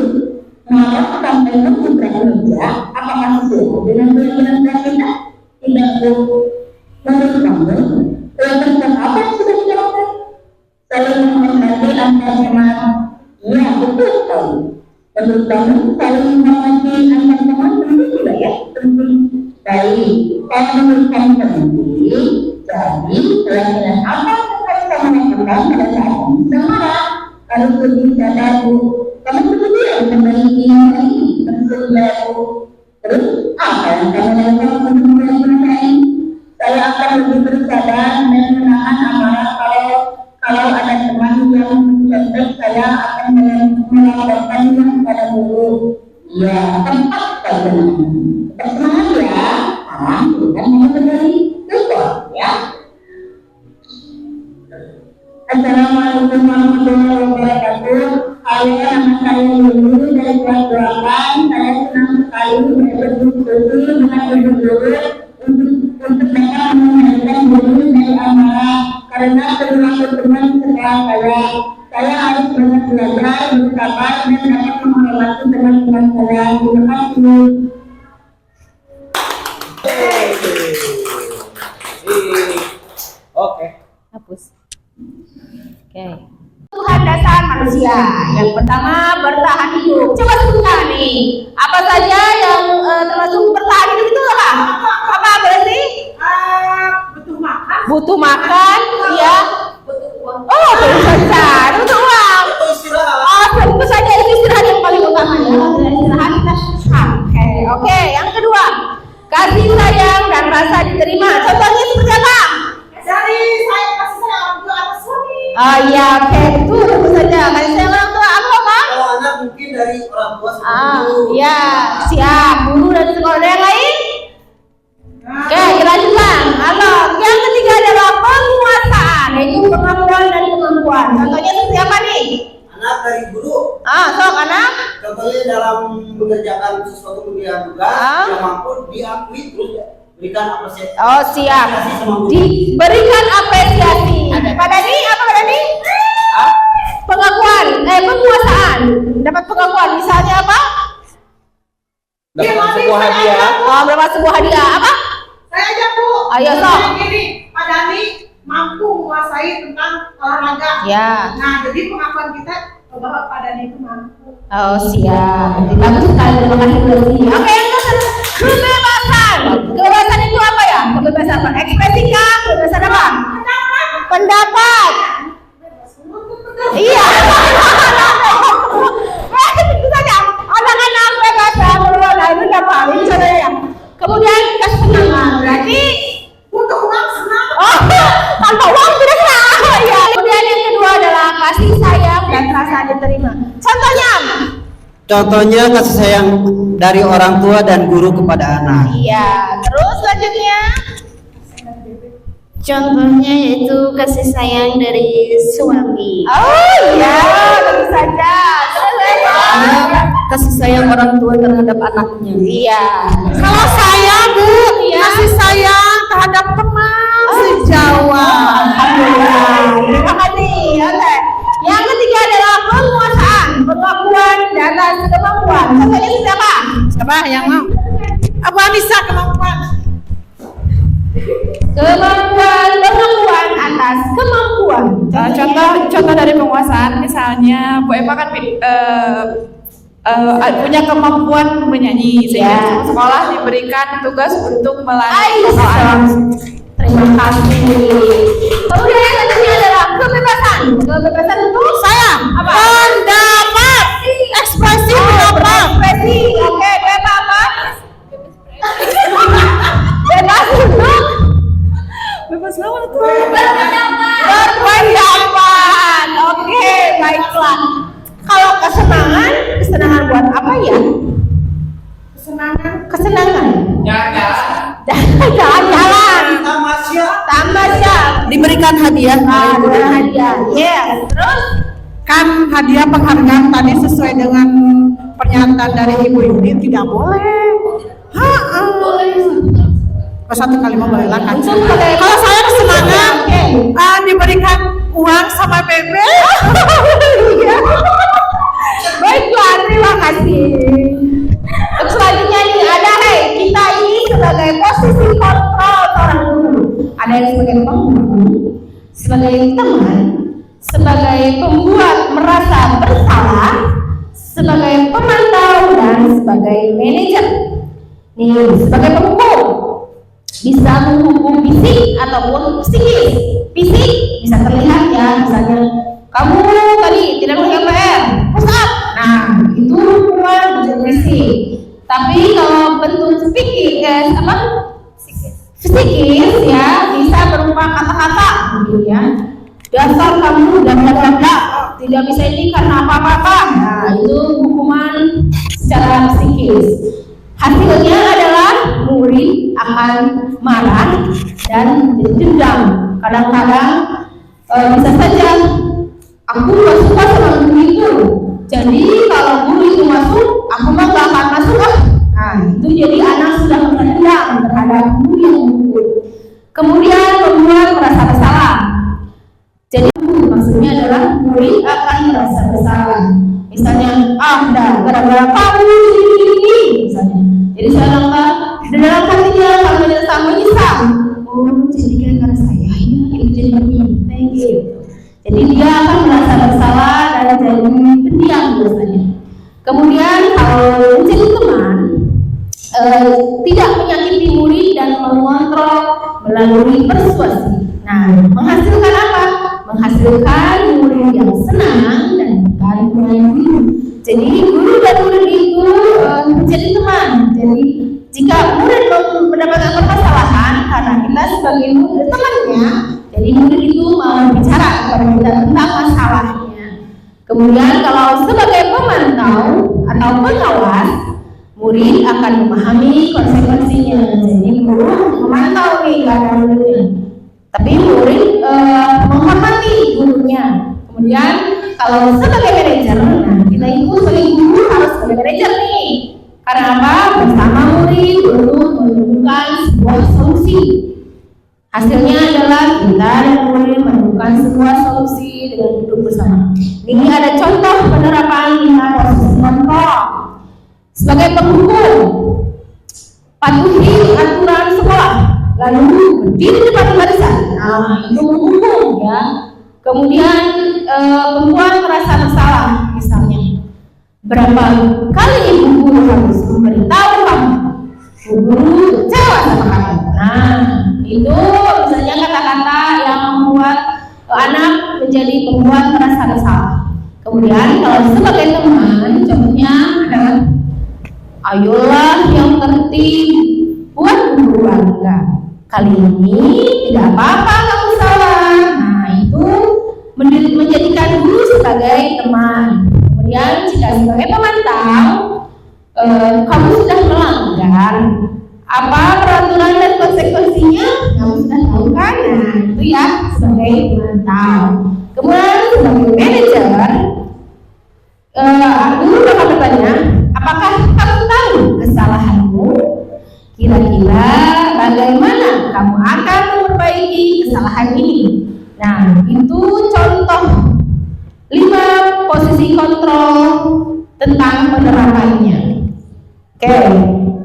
marah sampai mengumpulkan meja, apakah sesuai dengan keyakinan kita? Tidak Bu. Menurut kamu keyakinan apa yang sudah dilakukan? Saling menghormati antar teman. Iya betul sekali. Menurut kamu saling menghormati antar teman penting tidak ya? Penting. Baik. Kalau menurut kamu penting, jadi keyakinan apa yang harus kamu lakukan pada saat kamu sedang marah? Harus lebih sadar Bu. Kamu setuju memiliki ini? Setuju Bu. Terus apa yang kamu lakukan untuk memperbaiki ini? Saya akan lebih bersabar dan menahan amarah kalau ada teman yang mencontek, saya akan melaporkannya kepada guru. Ya, tempat saja. Semangat ya. Bukan mau menjadi support ya. Assalamualaikum warahmatullahi wabarakatuh. Halo, nama saya Lulu dari kelas 8. Saya senang sekali berdiskusi dengan ibu guru untuk mereka mengendalikan diri dari amarah karena perilaku teman setelah saya harus banyak belajar, bersabar dan dapat menghormati teman-teman saya. Terima kasih. Oke. Hapus. Oke. Tuhan dasar manusia. Yang pertama bertahan hidup. Coba sebutkan nih. Apa saja yang termasuk bertahan hidup itu apa? Apa berarti? Butuh makan. Butuh makan, ya. Oh iya, oke, itu tentu saja. Kasih sayang orang tua apa, Pak? Kalau anak mungkin dari orang tua seperti itu. Iya, siap. Guru dan sekolah. Ada yang lain? Oke, dilanjutkan. Halo, yang ketiga adalah penguasaan, yaitu kemampuan dan kemampuan. Contohnya seperti apa nih? Anak dari guru. Sok anak. Contohnya dalam mengerjakan sesuatu kegiatan tugas yang mampu diakui terus berikan apresiasi. Oh siap. Diberikan apresiasi. Pak Dani, apa Pak Dani? Pengakuan, penguasaan. Dapat pengakuan. Misalnya apa? Dapat sebuah hadiah. Oh, dapat sebuah hadiah. Apa? Saya aja Bu. Ayo sok. Ini Pak Dani mampu menguasai tentang olahraga. Ya. Nah, jadi pengakuan kita bahwa Pak Dani itu mampu. Oh siap. Bagus sekali. Terima kasih Bu Dani. Oke, yang kedua, kebebasan. Kebebasan itu apa ya? Kebebasan apa? Ekspresi kah? Kebebasan apa? Pendapat. Iya. Itu saja. Anak-anak bebas berwarna itu dapat. Ini contohnya. Kemudian kesenangan. Berarti Untuk uang senang. oh, tanpa uang tidak senang. Oh, iya. Kemudian yang kedua adalah kasih sayang dan rasa diterima. Contohnya. Contohnya kasih sayang dari orang tua dan guru kepada anak. Iya. Terus selanjutnya. Contohnya yaitu kasih sayang dari suami. Oh iya, tentu saja. Kasih sayang orang tua terhadap anaknya. Iya. Kalau saya Bu, Iya. kasih sayang terhadap teman sejawat. Alhamdulillah. Terima kasih. Oke. Yang ketiga adalah penguasaan, pengakuan dan kemampuan. Contohnya siapa? Siapa yang mau? Abu Anissa kemampuan. Kemampuan, pengakuan atas kemampuan. Contoh dari penguasaan, misalnya Bu Eva kan punya kemampuan menyanyi, sehingga sekolah diberikan tugas untuk melatih vokal anak. Terima kasih. Kemudian yang ketiga adalah kebebasan. Kebebasan itu saya apa? Pendapat. Ekspresi pendapat. Ekspresi. Oke, bebas apa? Bebas untuk Bebas banget tuh. berpendapat. Oke, baiklah. Kalau kesenangan, kesenangan buat apa ya? Kesenangan. Jalan-jalan. Tamasya. Diberikan hadiah. Diberikan hadiah. Yes. Terus Kan hadiah penghargaan tadi sesuai dengan pernyataan dari Ibu Yudi tidak boleh. Satu kalimat boleh lah kan. Kalau saya kesenangan diberikan uang sama bebek. baiklah, terima kasih. Terus selanjutnya nih ada kita ini sebagai posisi kontrol seorang guru. Ada yang sebagai pengguru, sebagai teman, sebagai pembuat merasa bersalah, sebagai pemantau dan sebagai manajer. Nih, sebagai penghukum bisa menghukum fisik ataupun psikis. Fisik bisa terlihat ya, misalnya kamu tadi tidak mengerjakan PR, push up. Nah, itu hukuman bentuk fisik. Tapi kalau bentuk psikis ya bisa berupa kata-kata gitu ya. Dasar kamu dan tidak bisa ini karena apa-apa. Nah, itu hukuman secara psikis. Hasilnya adalah murid akan marah dan dendam. Kadang-kadang bisa saja aku gak suka sama guru itu. Jadi kalau guru itu masuk, aku mah gak akan masuk. Nah, itu jadi anak sudah mendendam terhadap guru yang memukul. Kemudian membuat merasa bersalah. Jadi maksudnya adalah murid akan merasa bersalah. Misalnya, gara-gara kamu ini, misalnya. Jadi saya langkah di dalam hatinya kalau tidak menyesal. Oh, jadi gara-gara saya ya, itu jadi begini. Thank you. Jadi dia akan merasa bersalah dan jadi pendiam biasanya. Kemudian kalau menjadi teman, tidak menyakiti murid dan mengontrol melalui persuasi. Nah, menghasilkan apa? Menghasilkan murid yang senang dan bukan guru. Jadi guru dan murid itu menjadi teman. Jadi jika murid mendapatkan permasalahan karena kita sebagai murid temannya, jadi murid itu mau bicara kepada kita tentang masalahnya. Kemudian kalau sebagai pemantau atau pengawas, murid akan memahami konsekuensinya. Jadi guru memantau nih keadaannya, tapi murid memahami gurunya. Kemudian kalau sebagai manajer, nah kita itu sebagai guru harus sebagai manajer nih. Karena apa? Bersama murid untuk menemukan sebuah solusi. Hasilnya adalah kita dan murid menemukan sebuah solusi dengan duduk bersama. Ini ada contoh penerapan 5 proses kontrol. Sebagai penghukum, patuhi aturan sekolah, lalu berdiri di depan barisan. Nah, itu menghukum ya. Kemudian perempuan merasa bersalah, misalnya, berapa kali ibu guru harus memberitahu kamu, guru kecewa sama kamu. Nah, itu misalnya kata-kata yang membuat anak menjadi pembuat merasa bersalah. Kemudian kalau sebagai teman, contohnya adalah ayolah yang tertib, buat guru bangga. Kali ini tidak apa-apa kamu salah. Nah, itu menjadikan guru sebagai teman. Kemudian jika sebagai pemantau, kamu sudah melanggar apa peraturan dan konsekuensinya, kamu sudah tahu kan? Nah, itu ya sebagai pemantau. Kemudian sebagai manajer, guru akan bertanya, apakah kamu tahu kesalahanmu? Kira-kira bagaimana kamu akan memperbaiki kesalahan ini? Nah, itu contoh 5 posisi kontrol tentang penerapannya. Oke,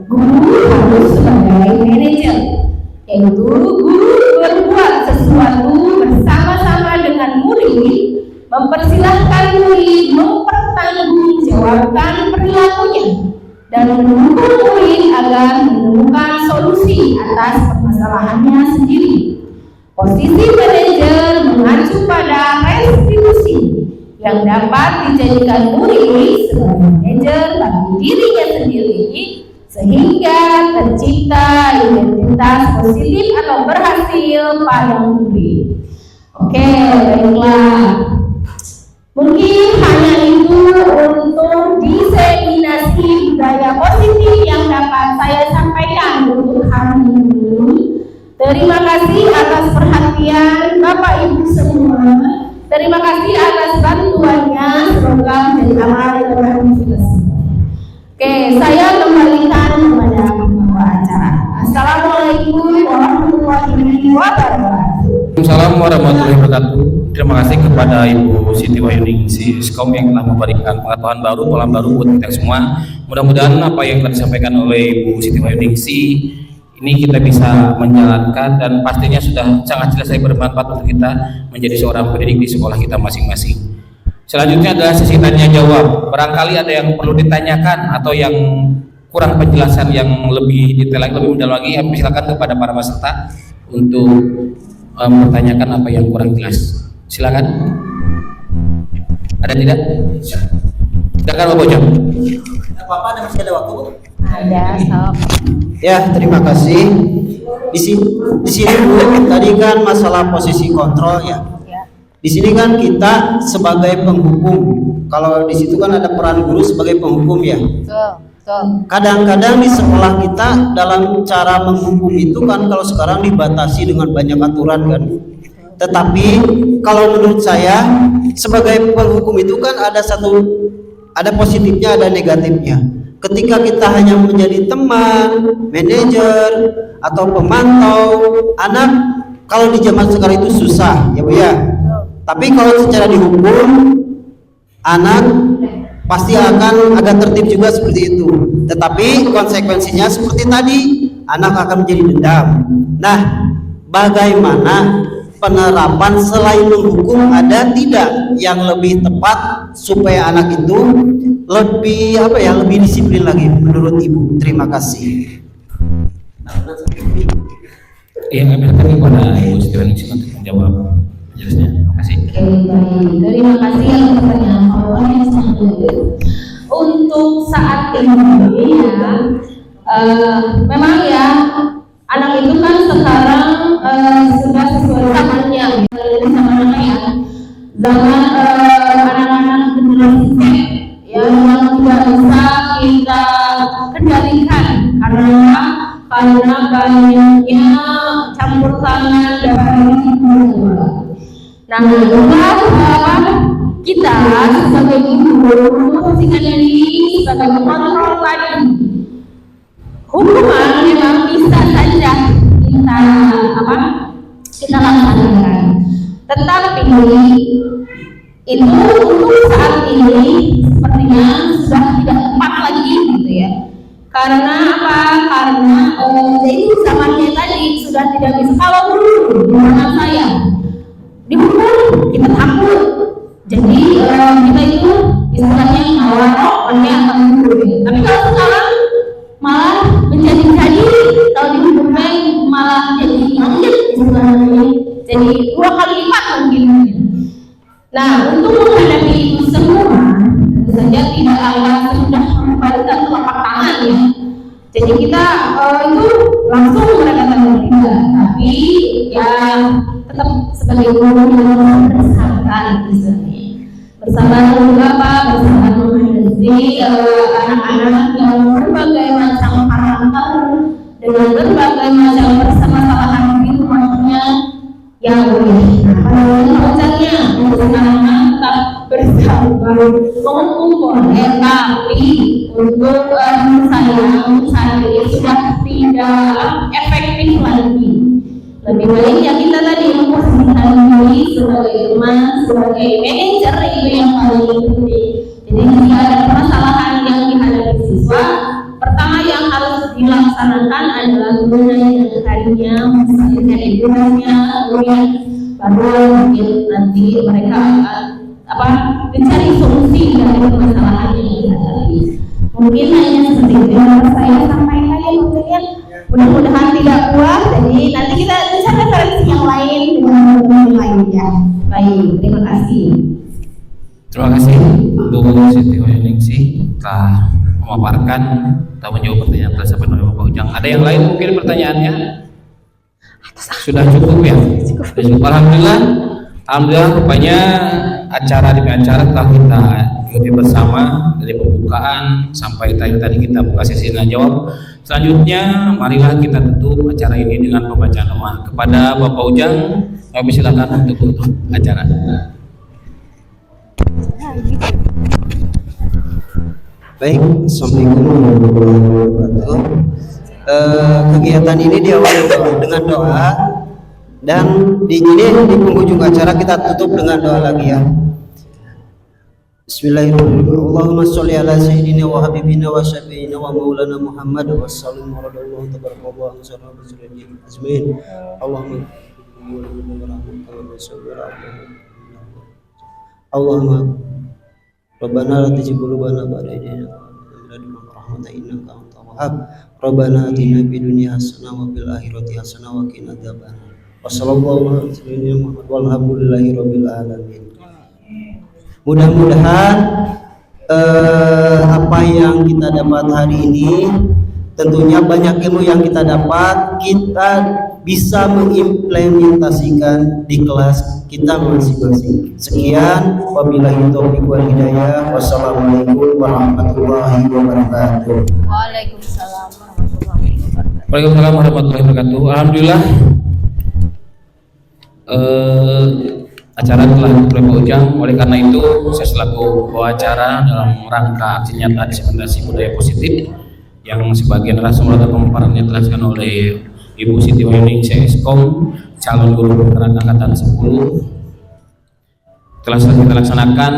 guru harus sebagai manajer, yaitu guru berbuat sesuatu bersama-sama dengan murid, mempersilahkan murid mempertanggungjawabkan perilakunya dan mendukung murid agar menemukan solusi atas permasalahannya sendiri. Posisi manajer mengacu pada restitusi yang dapat dijadikan murid sebagai manajer bagi dirinya sendiri, sehingga tercipta identitas positif atau berhasil pada murid. Oke, baiklah. Mungkin hanya itu untuk diseminasi budaya positif yang dapat saya sampaikan untuk hari ini. Terima kasih atas perhatian Bapak Ibu semua. Terima kasih atas bantuannya. Semoga menjadi amal yang bermanfaat. Oke, saya kembalikan kepada pembawa acara. Assalamualaikum warahmatullahi wabarakatuh. Assalamualaikum warahmatullahi wabarakatuh. Terima kasih kepada Ibu Siti Wahyuningsi Skom yang telah memberikan pengetahuan baru, pola baru buat kita semua. Mudah-mudahan apa yang telah disampaikan oleh Ibu Siti Wahyuningsi ini kita bisa menjalankan dan pastinya sudah sangat jelas bermanfaat untuk kita menjadi seorang pendidik di sekolah kita masing-masing. Selanjutnya adalah sesi tanya jawab. Barangkali ada yang perlu ditanyakan atau yang kurang penjelasan yang lebih detail lagi, lebih mendalam lagi, silakan kepada para peserta untuk mempertanyakan apa yang kurang jelas. Silakan. Ada tidak? Silakan Bapak Bojang. Apa-apa, ada masih ada waktu? Ada, sok. Ya, terima kasih. Di sini Bu, tadi kan masalah posisi kontrol ya. Di sini kan kita sebagai penghukum. Kalau di situ kan ada peran guru sebagai penghukum ya. Kadang-kadang di sekolah kita dalam cara menghukum itu kan kalau sekarang dibatasi dengan banyak aturan kan. Tetapi kalau menurut saya sebagai penghukum itu kan ada positifnya, ada negatifnya. Ketika kita hanya menjadi teman, manajer atau pemantau anak, kalau di zaman sekarang itu susah ya Bu ya. Tapi kalau secara dihukum, anak pasti akan agak tertib juga seperti itu. Tetapi konsekuensinya seperti tadi, anak akan menjadi dendam. Nah, bagaimana penerapan selain menghukum, ada tidak yang lebih tepat supaya anak itu lebih lebih disiplin lagi menurut Ibu? Terima kasih. Yang kami akan kepada Ibu Siti Wahyuningsi untuk menjawab jelasnya. Terima kasih. Terima kasih atas pertanyaan Allah yang sangat baik. Untuk saat ini ya, memang ya Anak itu kan sekarang sudah sesuai zamannya, zaman ya, zaman anak-anak generasi Z ya, yang tidak bisa kita kendalikan karena banyaknya campur tangan dari guru. Nah, kita sebagai guru memposisikan diri sebagai pengontrol tadi. Hukuman memang bisa saja kita laksanakan, tetapi itu untuk saat ini sepertinya sudah tidak tepat lagi gitu ya. Karena apa? Karena itu zamannya tadi sudah tidak bisa. Kalau dulu zaman saya dihukum kita takut, jadi kita itu istilahnya ngelorok atau guru. Tapi kalau sekarang malah menjadi kalau dihukum malah jadi ngangit istilahnya, jadi 2 kali lipat mungkin. Nah, untuk menghadapi itu semua tentu saja tidak akan semudah membalikkan telapak tangan ya. Jadi kita itu langsung mereka tidak, tapi ya tetap sebagai guru yang bersabar istilahnya. Bersabar juga bersabar menghadapi anak-anak yang berbagai macam karakter dengan berbagai macam permasalahan di rumahnya yang urusannya untuk anak-anak tetap bersabar mengumpul, tapi untuk saya sudah tidak efektif lagi. Lebih baik ya kita tadi memposisikan diri sebagai teman, sebagai manajer itu yang paling penting. Jadi jika ada permasalahan yang dihadapi siswa, pertama yang harus dilaksanakan adalah gurunya dengan harinya, memposisikan edukasinya, kemudian baru mungkin nanti mereka akan mencari solusi dari permasalahan yang dihadapi. Mungkin hanya seperti itu yang saya sampaikan ya kemudian. Mudah-mudahan tidak puas, jadi nanti kita mencari referensi yang lain dengan yang lainnya. Baik, terima kasih. Terima kasih Bu Siti Wahyuningsih telah memaparkan atau menjawab pertanyaan telah disampaikan oleh Bapak Ujang. Ada yang lain mungkin pertanyaannya? Sudah cukup ya? Sudah cukup. Alhamdulillah rupanya acara demi acara telah kita ikuti bersama dari pembukaan sampai tadi kita buka sesi tanya jawab. Selanjutnya marilah kita tutup acara ini dengan pembacaan doa. Kepada Bapak Ujang kami silakan untuk tutup acara. Baik, Assalamualaikum warahmatullahi wabarakatuh. Kegiatan ini diawali dengan doa dan di penghujung acara kita tutup dengan doa lagi ya. Bismillahirrahmanirrahim. Allahumma sholli ala sayyidina wa habibina wa syafi'ina wa maulana Muhammad wa sallim wa radallahu tabarakallahu wa sallam ajmain. Allahumma Rabbana la tuzigh qulubana ba'da idh hadaytana wa hab lana min ladunka rahmatan innaka antal wahhab. Rabbana atina fid dunya hasanah wa fil akhirati hasanah wa qina adzabannar. Wa sallallahu alaihi wasallam walhamdulillahi rabbil alamin. Mudah-mudahan apa yang kita dapat hari ini, tentunya banyak ilmu yang kita dapat, kita bisa mengimplementasikan di kelas kita masing-masing. Sekian, wabillahi taufiq wal hidayah. Wassalamualaikum warahmatullahi wabarakatuh. Waalaikumsalam warahmatullahi wabarakatuh. Waalaikumsalam warahmatullahi wabarakatuh. Alhamdulillah acara telah oleh Pak Ujang. Oleh karena itu saya selaku pewawancara dalam rangka aksi nyata diseminasi budaya positif yang sebagian narasumber atau pemaparannya telah dilakukan oleh Ibu Siti Wahyuningsih Eskom, calon guru bergerak angkatan 10, telah kita laksanakan.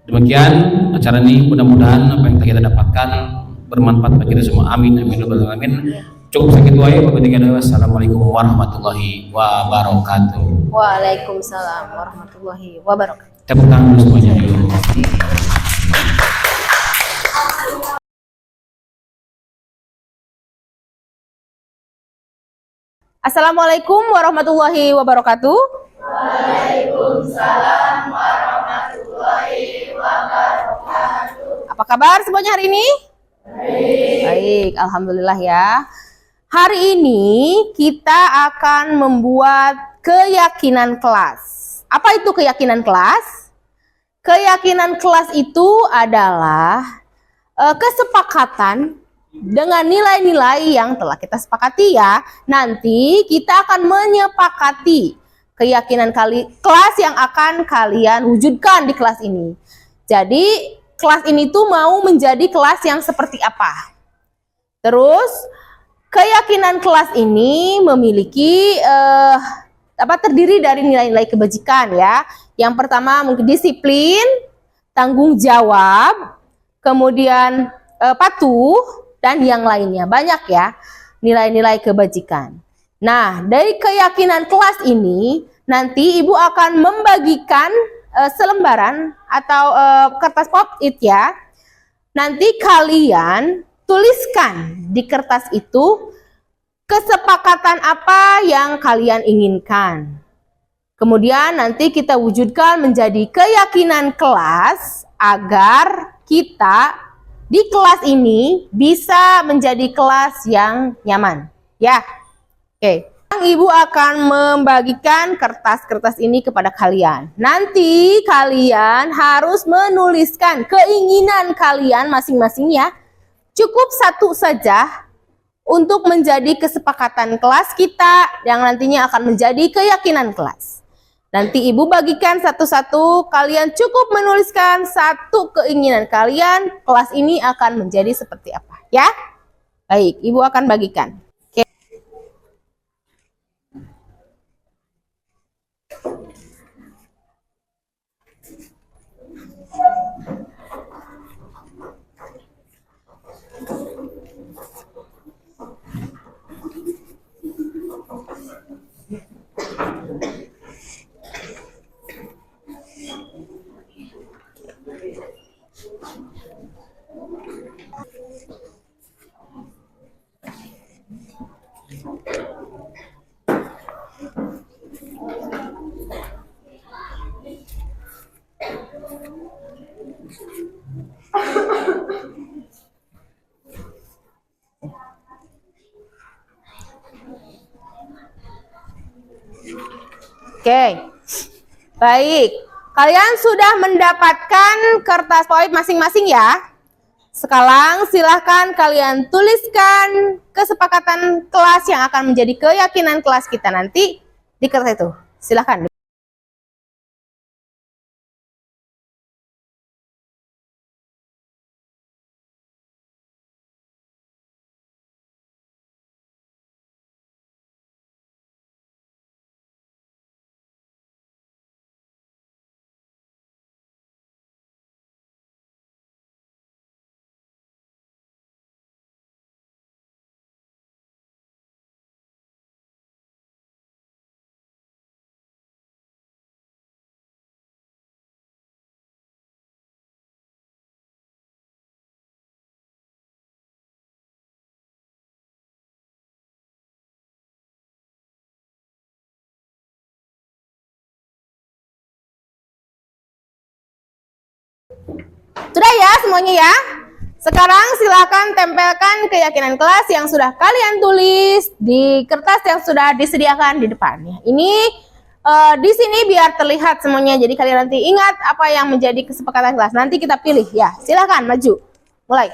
Demikian acara ini, mudah-mudahan apa yang kita dapatkan bermanfaat bagi kita semua. Amin amin amin. Cukup segitu aja. Wassalamualaikum warahmatullahi wabarakatuh. Waalaikumsalam warahmatullahi wabarakatuh. Tepuk tangan dulu semuanya dulu. Assalamualaikum warahmatullahi wabarakatuh. Waalaikumsalam warahmatullahi wabarakatuh. Apa kabar semuanya hari ini? Baik, alhamdulillah ya. Hari ini kita akan membuat keyakinan kelas. Apa itu keyakinan kelas? Keyakinan kelas itu adalah kesepakatan dengan nilai-nilai yang telah kita sepakati ya. Nanti kita akan menyepakati keyakinan kelas yang akan kalian wujudkan di kelas ini. Jadi kelas ini tuh mau menjadi kelas yang seperti apa? Terus keyakinan kelas ini memiliki terdiri dari nilai-nilai kebajikan ya. Yang pertama mungkin disiplin, tanggung jawab, kemudian patuh dan yang lainnya. Banyak ya nilai-nilai kebajikan. Nah, dari keyakinan kelas ini nanti Ibu akan membagikan selembaran atau kertas pop-it ya. Nanti kalian tuliskan di kertas itu kesepakatan apa yang kalian inginkan. Kemudian nanti kita wujudkan menjadi keyakinan kelas agar kita di kelas ini bisa menjadi kelas yang nyaman. Ya, oke. Ibu akan membagikan kertas-kertas ini kepada kalian. Nanti kalian harus menuliskan keinginan kalian masing-masing ya. Cukup satu saja untuk menjadi kesepakatan kelas kita yang nantinya akan menjadi keyakinan kelas. Nanti Ibu bagikan satu-satu, kalian cukup menuliskan satu keinginan kalian, kelas ini akan menjadi seperti apa ya. Baik, Ibu akan bagikan. Oke. Oke, baik. Kalian sudah mendapatkan kertas poin masing-masing ya. Sekarang silahkan kalian tuliskan kesepakatan kelas yang akan menjadi keyakinan kelas kita nanti di kertas itu. Silahkan. Sudah ya semuanya ya. Sekarang silakan tempelkan keyakinan kelas yang sudah kalian tulis di kertas yang sudah disediakan di depannya. Ini di sini biar terlihat semuanya. Jadi kalian nanti ingat apa yang menjadi kesepakatan kelas. Nanti kita pilih ya. Silakan maju. Mulai.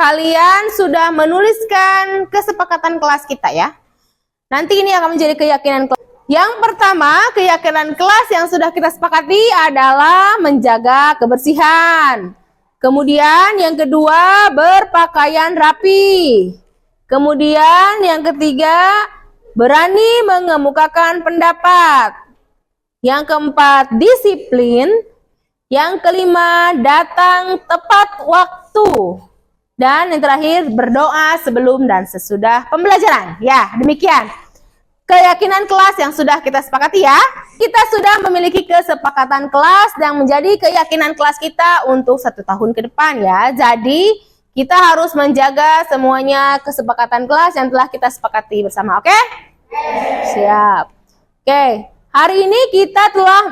kalian sudah menuliskan kesepakatan kelas kita ya. Nanti ini akan menjadi keyakinan kelas. Yang pertama, keyakinan kelas yang sudah kita sepakati adalah menjaga kebersihan. Kemudian yang kedua, berpakaian rapi. Kemudian yang ketiga, berani mengemukakan pendapat. Yang keempat, disiplin. Yang kelima, datang tepat waktu. Dan yang terakhir, berdoa sebelum dan sesudah pembelajaran. Ya, demikian keyakinan kelas yang sudah kita sepakati ya. Kita sudah memiliki kesepakatan kelas yang menjadi keyakinan kelas kita untuk 1 tahun ke depan ya. Jadi kita harus menjaga semuanya kesepakatan kelas yang telah kita sepakati bersama, oke? Siap. Oke, hari ini kita telah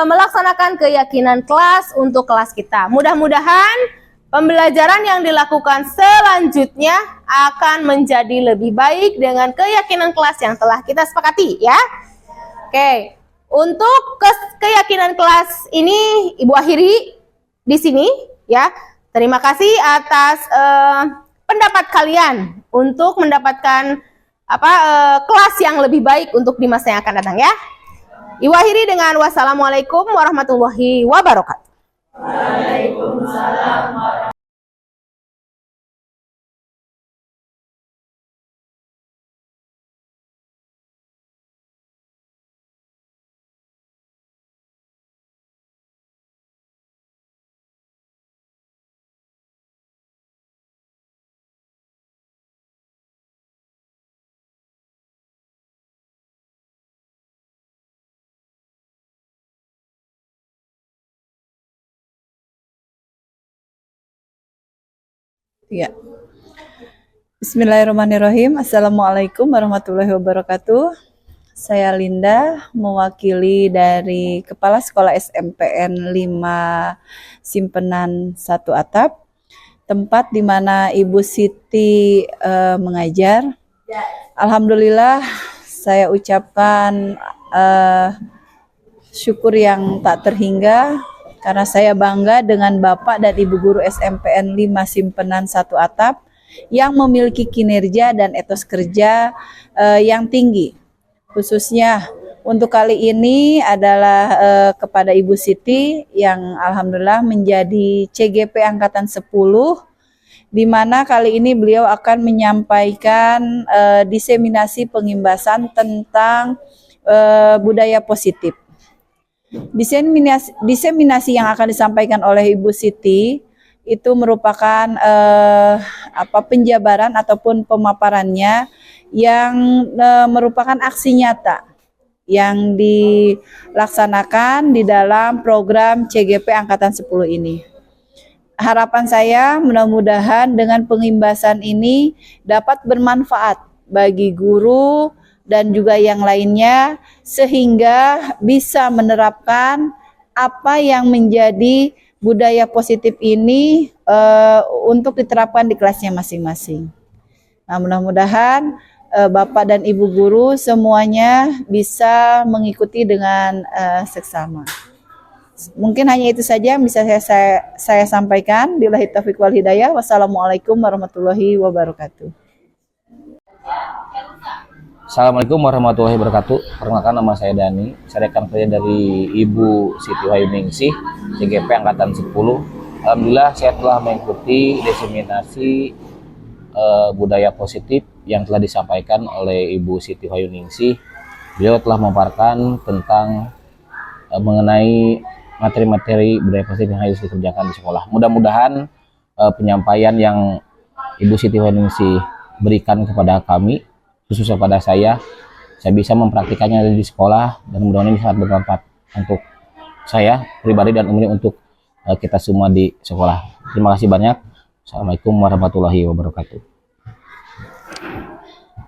melaksanakan keyakinan kelas untuk kelas kita. Mudah-mudahan pembelajaran yang dilakukan selanjutnya akan menjadi lebih baik dengan keyakinan kelas yang telah kita sepakati ya. Oke, untuk keyakinan kelas ini Ibu akhiri di sini ya. Terima kasih atas pendapat kalian untuk mendapatkan kelas yang lebih baik untuk di masa yang akan datang ya. Ibu akhiri dengan wassalamualaikum warahmatullahi wabarakatuh. Waalaikumsalam. Ya. Bismillahirrahmanirrahim. Assalamualaikum warahmatullahi wabarakatuh. Saya Linda, mewakili dari Kepala Sekolah SMPN 5 Simpenan 1 Atap, tempat di mana Ibu Siti mengajar. Alhamdulillah, saya ucapkan syukur yang tak terhingga karena saya bangga dengan Bapak dan Ibu Guru SMPN 5 Simpenan 1 Atap yang memiliki kinerja dan etos kerja yang tinggi. Khususnya untuk kali ini adalah kepada Ibu Siti yang alhamdulillah menjadi CGP Angkatan 10, di mana kali ini beliau akan menyampaikan diseminasi pengimbasan tentang budaya positif. Diseminasi yang akan disampaikan oleh Ibu Siti itu merupakan penjabaran ataupun pemaparannya yang merupakan aksi nyata yang dilaksanakan di dalam program CGP Angkatan 10 ini. Harapan saya mudah-mudahan dengan pengimbasan ini dapat bermanfaat bagi guru dan juga yang lainnya, sehingga bisa menerapkan apa yang menjadi budaya positif ini untuk diterapkan di kelasnya masing-masing. Nah, mudah-mudahan Bapak dan Ibu guru semuanya bisa mengikuti dengan seksama. Mungkin hanya itu saja yang bisa saya sampaikan. Billahi taufiq wal hidayah. Wassalamualaikum warahmatullahi wabarakatuh. Assalamualaikum warahmatullahi wabarakatuh. Perkenalkan, nama saya Dani. Saya rekan kerja dari Ibu Siti Wahyuningsih, CGP Angkatan 10. Alhamdulillah saya telah mengikuti diseminasi budaya positif yang telah disampaikan oleh Ibu Siti Wahyuningsih. Beliau telah memaparkan tentang mengenai materi-materi budaya positif yang harus dikerjakan di sekolah. Mudah-mudahan penyampaian yang Ibu Siti Wahyuningsih berikan kepada kami, khususnya pada saya bisa mempraktikannya di sekolah, dan mudah-mudahan ini sangat bermanfaat untuk saya pribadi dan umumnya untuk kita semua di sekolah. Terima kasih banyak. Assalamualaikum warahmatullahi wabarakatuh.